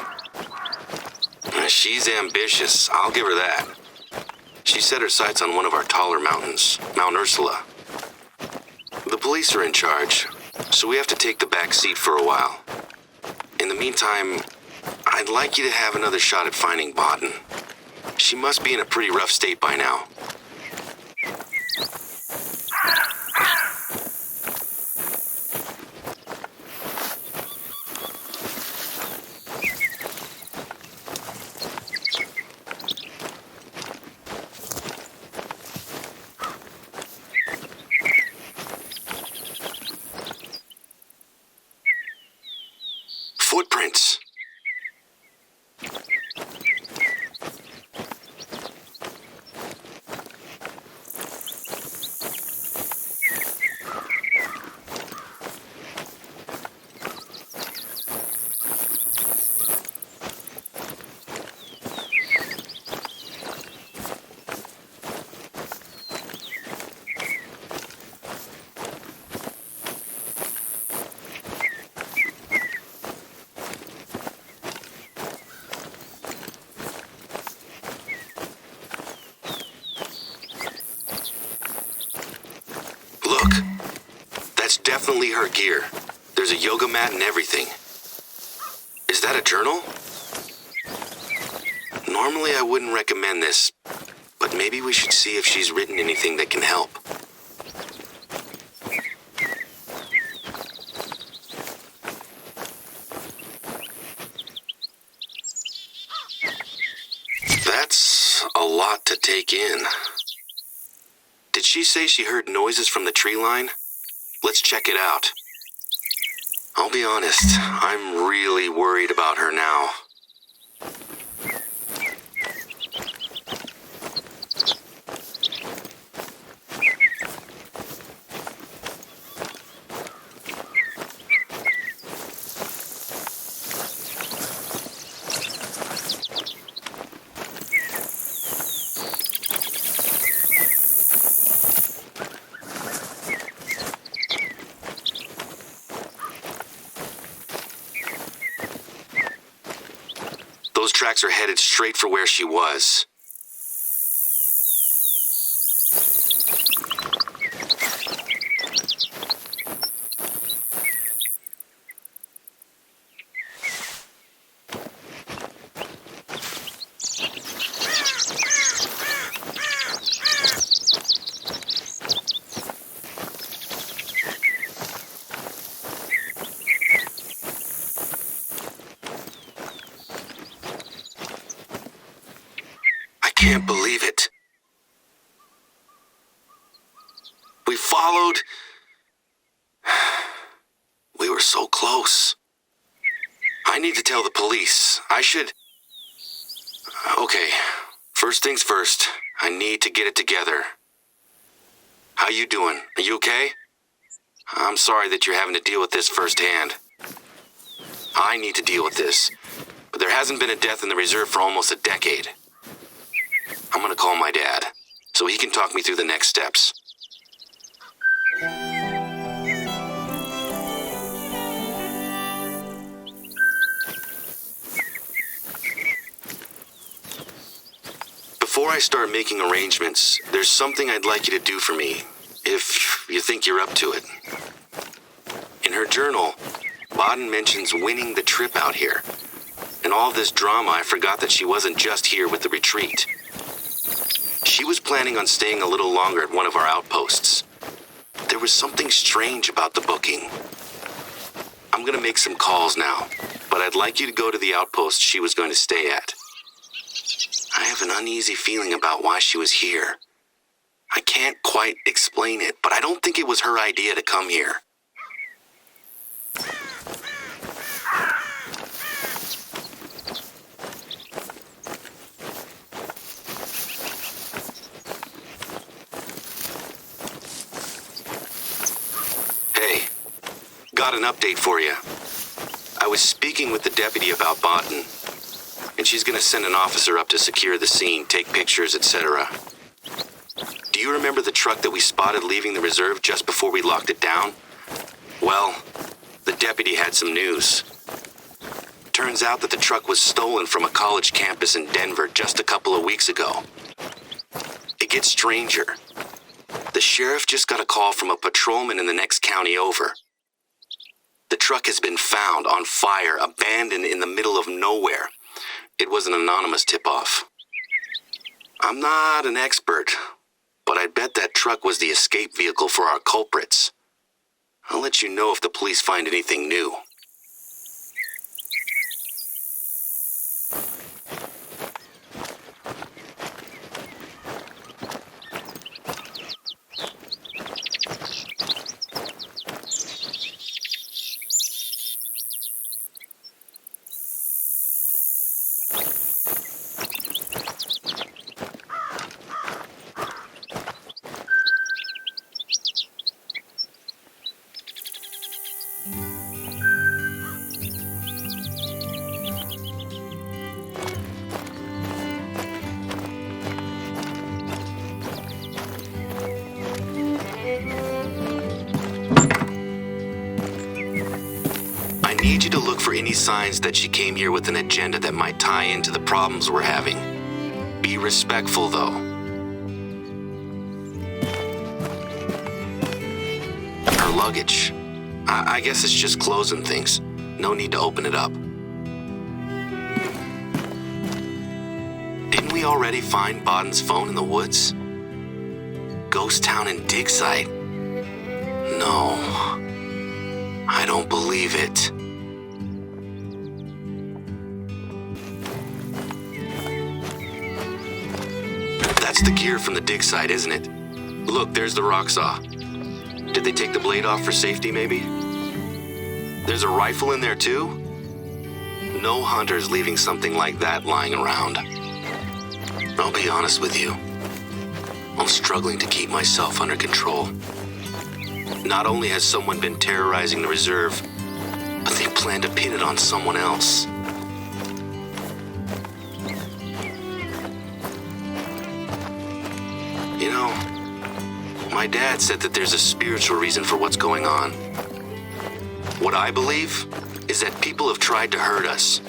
She's ambitious, I'll give her that. She set her sights on one of our taller mountains, Mount Ursula. The police are in charge, so we have to take the back seat for a while. In the meantime, I'd like you to have another shot at finding Baden. She must be in a pretty rough state by now. Footprints. Look, that's definitely her gear. There's a yoga mat and everything. Is that a journal? Normally I wouldn't recommend this, but maybe we should see if she's written anything that can help. That's a lot to take in. Did she say she heard noises from the tree line? Let's check it out. I'll be honest, I'm really worried about her now. Those tracks are headed straight for where she was. Can't believe it. We followed. We were so close. I need to tell the police. I should... Okay, first things first. I need to get it together. How you doing? Are you okay? I'm sorry that you're having to deal with this firsthand. I need to deal with this, but there hasn't been a death in the reserve for almost a decade. I'm gonna call my dad, so he can talk me through the next steps. Before I start making arrangements, there's something I'd like you to do for me, if you think you're up to it. In her journal, Baden mentions winning the trip out here. In all this drama, I forgot that she wasn't just here with the retreat. She was planning on staying a little longer at one of our outposts. There was something strange about the booking. I'm gonna make some calls now, but I'd like you to go to the outpost she was going to stay at. I have an uneasy feeling about why she was here. I can't quite explain it, but I don't think it was her idea to come here. Hey, got an update for you. I was speaking with the deputy about Baden, and she's gonna send an officer up to secure the scene, take pictures, etc. Do you remember the truck that we spotted leaving the reserve just before we locked it down? Well, the deputy had some news. Turns out that the truck was stolen from a college campus in Denver just a couple of weeks ago. It gets stranger. The sheriff just got a call from a patrolman in the next county over. The truck has been found on fire, abandoned in the middle of nowhere. It was an anonymous tip-off. I'm not an expert, but I bet that truck was the escape vehicle for our culprits. I'll let you know if the police find anything new. I need you to look for any signs that she came here with an agenda that might tie into the problems we're having. Be respectful, though. Her luggage. I guess it's just clothes and things. No need to open it up. Didn't we already find Baden's phone in the woods? Ghost town and dig site? No. I don't believe it. That's the gear from the dig site, isn't it? Look, there's the rock saw. Did they take the blade off for safety, maybe? There's a rifle in there, too? No hunter's leaving something like that lying around. I'll be honest with you. I'm struggling to keep myself under control. Not only has someone been terrorizing the reserve, but they plan to pin it on someone else. You know, my dad said that there's a spiritual reason for what's going on. What I believe is that people have tried to hurt us,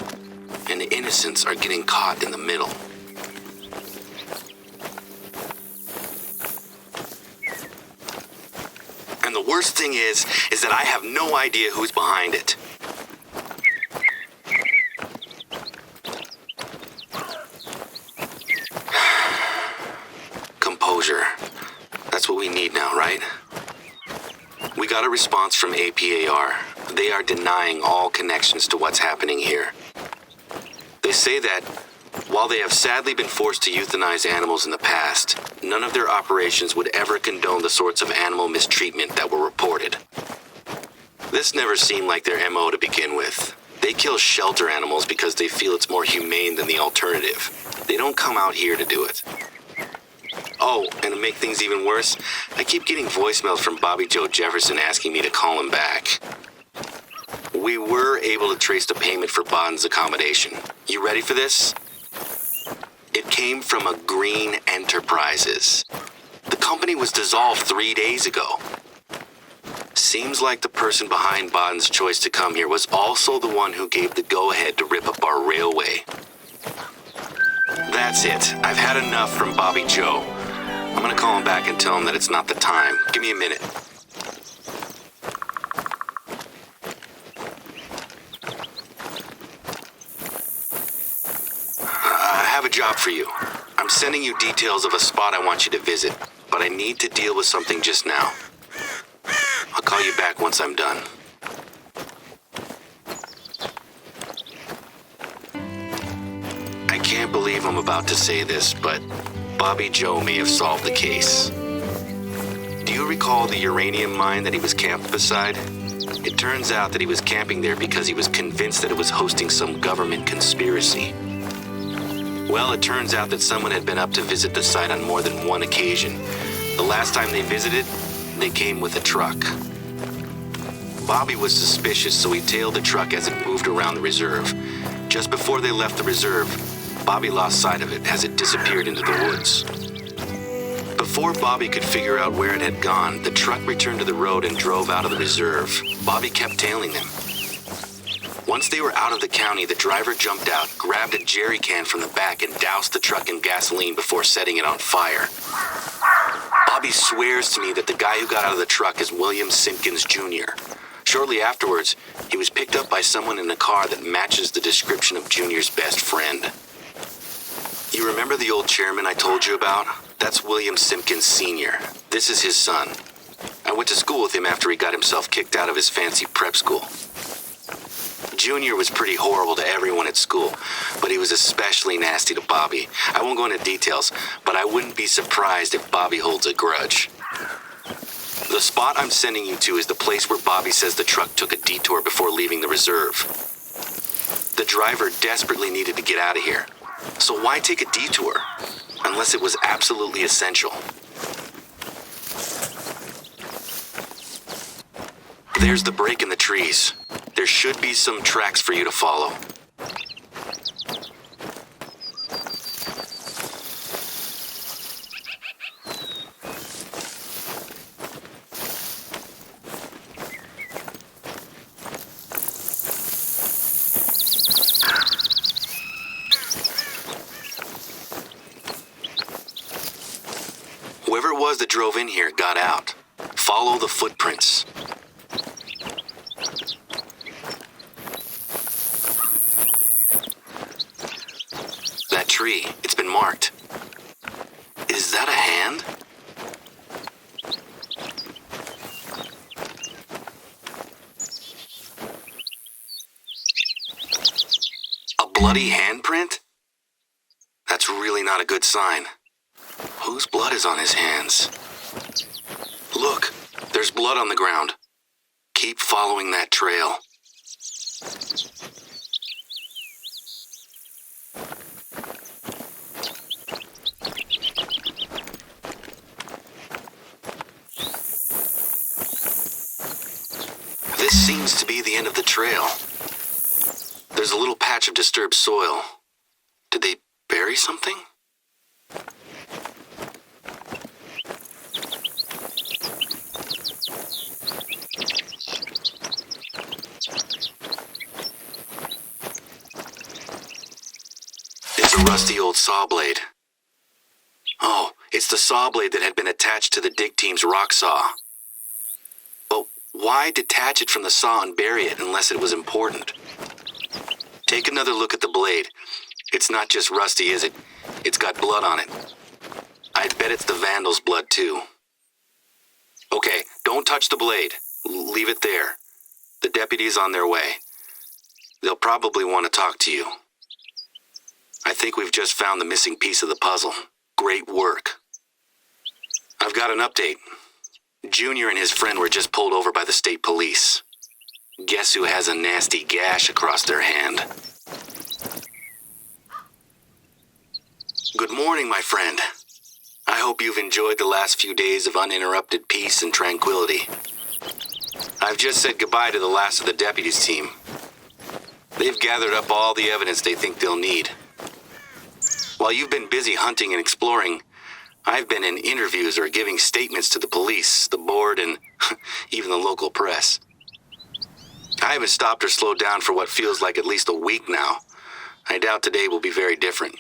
and the innocents are getting caught in the middle. And the worst thing is that I have no idea who's behind it. Composure. That's what we need now, right? We got a response from APAR. They are denying all connections to what's happening here. They say that while they have sadly been forced to euthanize animals in the past, none of their operations would ever condone the sorts of animal mistreatment that were reported. This never seemed like their MO to begin with. They kill shelter animals because they feel it's more humane than the alternative. They don't come out here to do it. Oh, and to make things even worse, I keep getting voicemails from Bobby Joe Jefferson asking me to call him back. We were able to trace the payment for Baden's accommodation. You ready for this? It came from a Green Enterprises. The company was dissolved 3 days ago. Seems like the person behind Baden's choice to come here was also the one who gave the go-ahead to rip up our railway. That's it. I've had enough from Bobby Joe. I'm gonna call him back and tell him that it's not the time. Give me a minute. I have a job for you. I'm sending you details of a spot I want you to visit, but I need to deal with something just now. I'll call you back once I'm done. I can't believe I'm about to say this, but Bobby Joe may have solved the case. Do you recall the uranium mine that he was camped beside? It turns out that he was camping there because he was convinced that it was hosting some government conspiracy. Well, it turns out that someone had been up to visit the site on more than one occasion. The last time they visited, they came with a truck. Bobby was suspicious, so he tailed the truck as it moved around the reserve. Just before they left the reserve, Bobby lost sight of it as it disappeared into the woods. Before Bobby could figure out where it had gone, the truck returned to the road and drove out of the reserve. Bobby kept tailing them. Once they were out of the county, the driver jumped out, grabbed a jerry can from the back, and doused the truck in gasoline before setting it on fire. Bobby swears to me that the guy who got out of the truck is William Simpkins Jr. Shortly afterwards, he was picked up by someone in a car that matches the description of Junior's best friend. You remember the old chairman I told you about? That's William Simpkins Sr. This is his son. I went to school with him after he got himself kicked out of his fancy prep school. Junior was pretty horrible to everyone at school, but he was especially nasty to Bobby. I won't go into details, but I wouldn't be surprised if Bobby holds a grudge. The spot I'm sending you to is the place where Bobby says the truck took a detour before leaving the reserve. The driver desperately needed to get out of here. So why take a detour? Unless it was absolutely essential. There's the break in the trees. There should be some tracks for you to follow. Whoever it was that drove in here got out. Follow the footprints. That tree, it's been marked. Is that a hand? A bloody handprint? That's really not a good sign. Whose blood is on his hands? Look, there's blood on the ground. Keep following that trail. This seems to be the end of the trail. There's a little patch of disturbed soil. Did they bury something? It's a rusty old saw blade. Oh, it's the saw blade that had been attached to the dig team's rock saw. But why detach it from the saw and bury it unless it was important? Take another look at the blade. It's not just rusty, is it? It's got blood on it. I'd bet it's the vandal's blood, too. Okay, don't touch the blade. Leave it there. The deputy's on their way. They'll probably want to talk to you. I think we've just found the missing piece of the puzzle. Great work. I've got an update. Junior and his friend were just pulled over by the state police. Guess who has a nasty gash across their hand? Good morning, my friend. I hope you've enjoyed the last few days of uninterrupted peace and tranquility. I've just said goodbye to the last of the deputies team. They've gathered up all the evidence they think they'll need. While you've been busy hunting and exploring, I've been in interviews or giving statements to the police, the board, and even the local press. I haven't stopped or slowed down for what feels like at least a week now. I doubt today will be very different.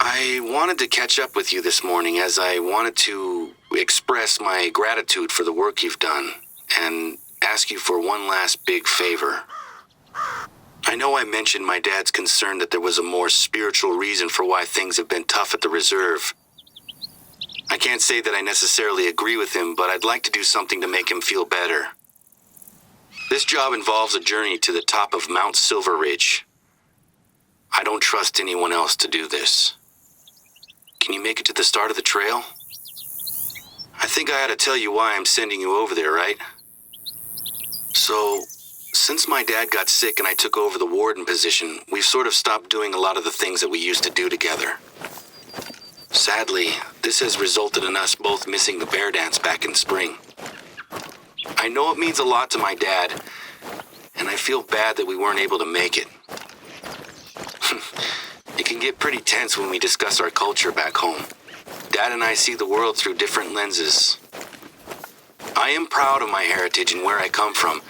I wanted to catch up with you this morning as I wanted to express my gratitude for the work you've done and ask you for one last big favor. I know I mentioned my dad's concern that there was a more spiritual reason for why things have been tough at the reserve. I can't say that I necessarily agree with him, but I'd like to do something to make him feel better. This job involves a journey to the top of Mount Silver Ridge. I don't trust anyone else to do this. Can you make it to the start of the trail? I think I ought to tell you why I'm sending you over there, right? So, since my dad got sick and I took over the warden position, we've sort of stopped doing a lot of the things that we used to do together. Sadly, this has resulted in us both missing the bear dance back in spring. I know it means a lot to my dad, and I feel bad that we weren't able to make it. It can get pretty tense when we discuss our culture back home. Dad and I see the world through different lenses. I am proud of my heritage and where I come from,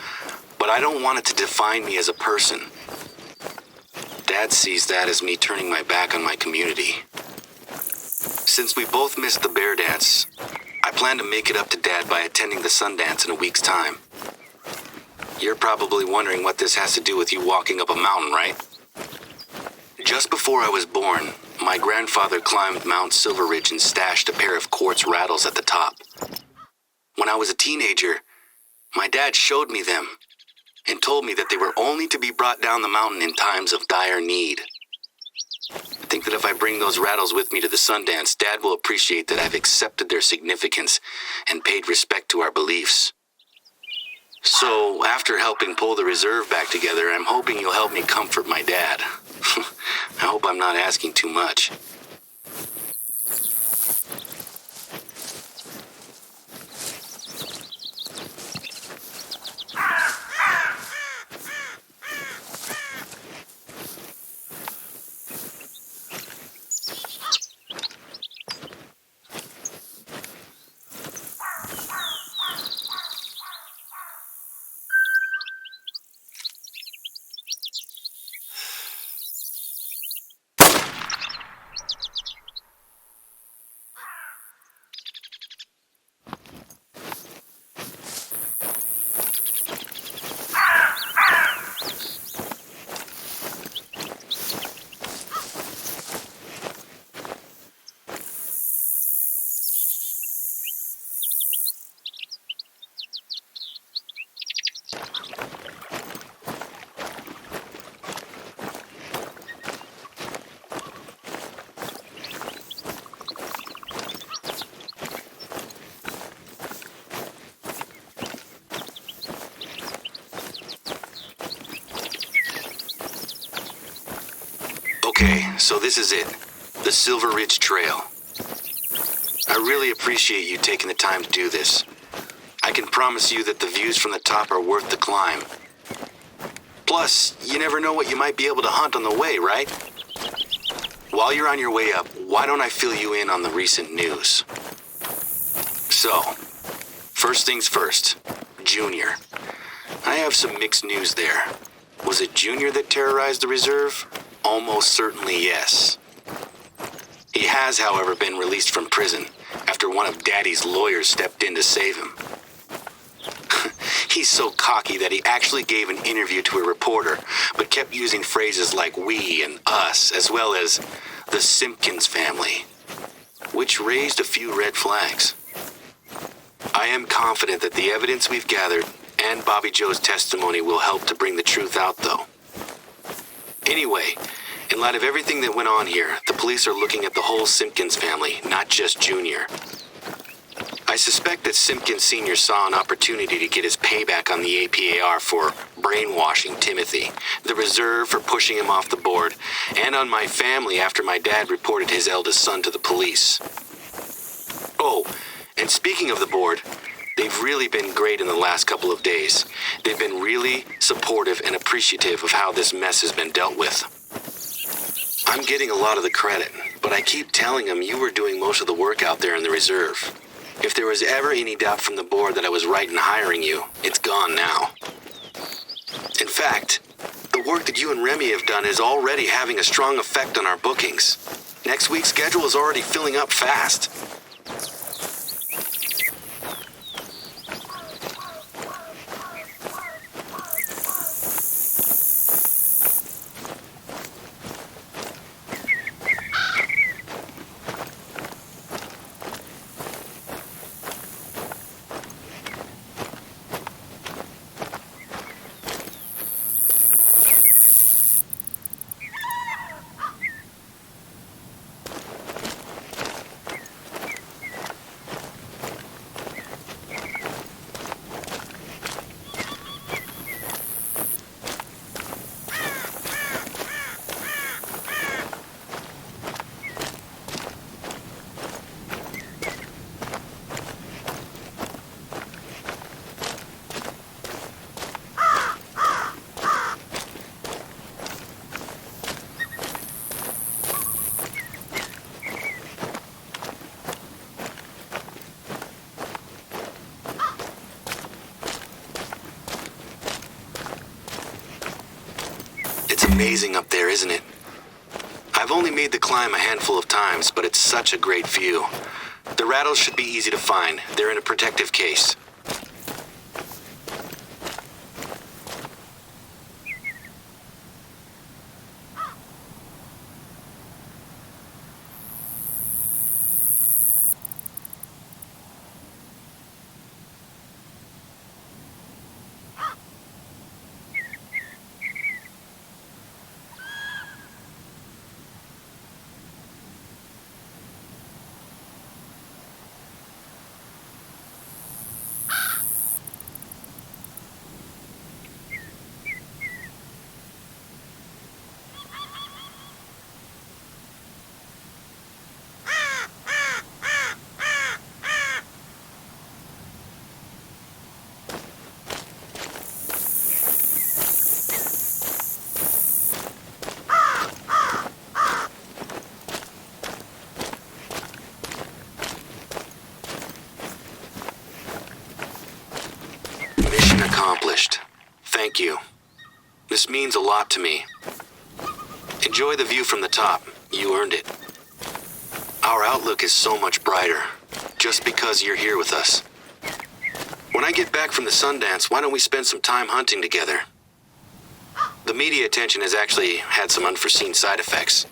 but I don't want it to define me as a person. Dad sees that as me turning my back on my community. Since we both missed the bear dance, I plan to make it up to Dad by attending the Sundance in a week's time. You're probably wondering what this has to do with you walking up a mountain, right? Just before I was born, my grandfather climbed Mount Silver Ridge and stashed a pair of quartz rattles at the top. When I was a teenager, my dad showed me them and told me that they were only to be brought down the mountain in times of dire need. I think that if I bring those rattles with me to the Sundance, Dad will appreciate that I've accepted their significance and paid respect to our beliefs. So, after helping pull the reserve back together, I'm hoping you'll help me comfort my dad. I hope I'm not asking too much. Okay, so this is it. The Silver Ridge Trail. I really appreciate you taking the time to do this. I can promise you that the views from the top are worth the climb. Plus, you never know what you might be able to hunt on the way, right? While you're on your way up, why don't I fill you in on the recent news? So, first things first, Junior. I have some mixed news there. Was it Junior that terrorized the reserve? Almost certainly yes. He has, however, been released from prison after one of Daddy's lawyers stepped in to save him. He's so cocky that he actually gave an interview to a reporter, but kept using phrases like we and us, as well as the Simpkins family, which raised a few red flags. I am confident that the evidence we've gathered and Bobby Joe's testimony will help to bring the truth out, though. Anyway, in light of everything that went on here, the police are looking at the whole Simpkins family, not just Junior. I suspect that Simpkins Sr. saw an opportunity to get his payback on the APAR for brainwashing Timothy, the reserve for pushing him off the board, and on my family after my dad reported his eldest son to the police. Oh, and speaking of the board, they've really been great in the last couple of days. They've been really supportive and appreciative of how this mess has been dealt with. I'm getting a lot of the credit, but I keep telling them you were doing most of the work out there in the reserve. If there was ever any doubt from the board that I was right in hiring you, it's gone now. In fact, the work that you and Remy have done is already having a strong effect on our bookings. Next week's schedule is already filling up fast. It's amazing up there, isn't it? I've only made the climb a handful of times, but it's such a great view. The rattles should be easy to find. They're in a protective case. Mission accomplished. Thank you. This means a lot to me. Enjoy the view from the top. You earned it. Our outlook is so much brighter, just because you're here with us. When I get back from the Sundance, why don't we spend some time hunting together? The media attention has actually had some unforeseen side effects.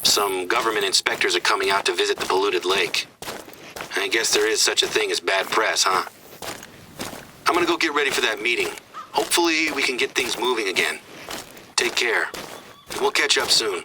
Some government inspectors are coming out to visit the polluted lake. I guess there is such a thing as bad press, huh? I'm gonna go get ready for that meeting. Hopefully we can get things moving again. Take care. We'll catch up soon.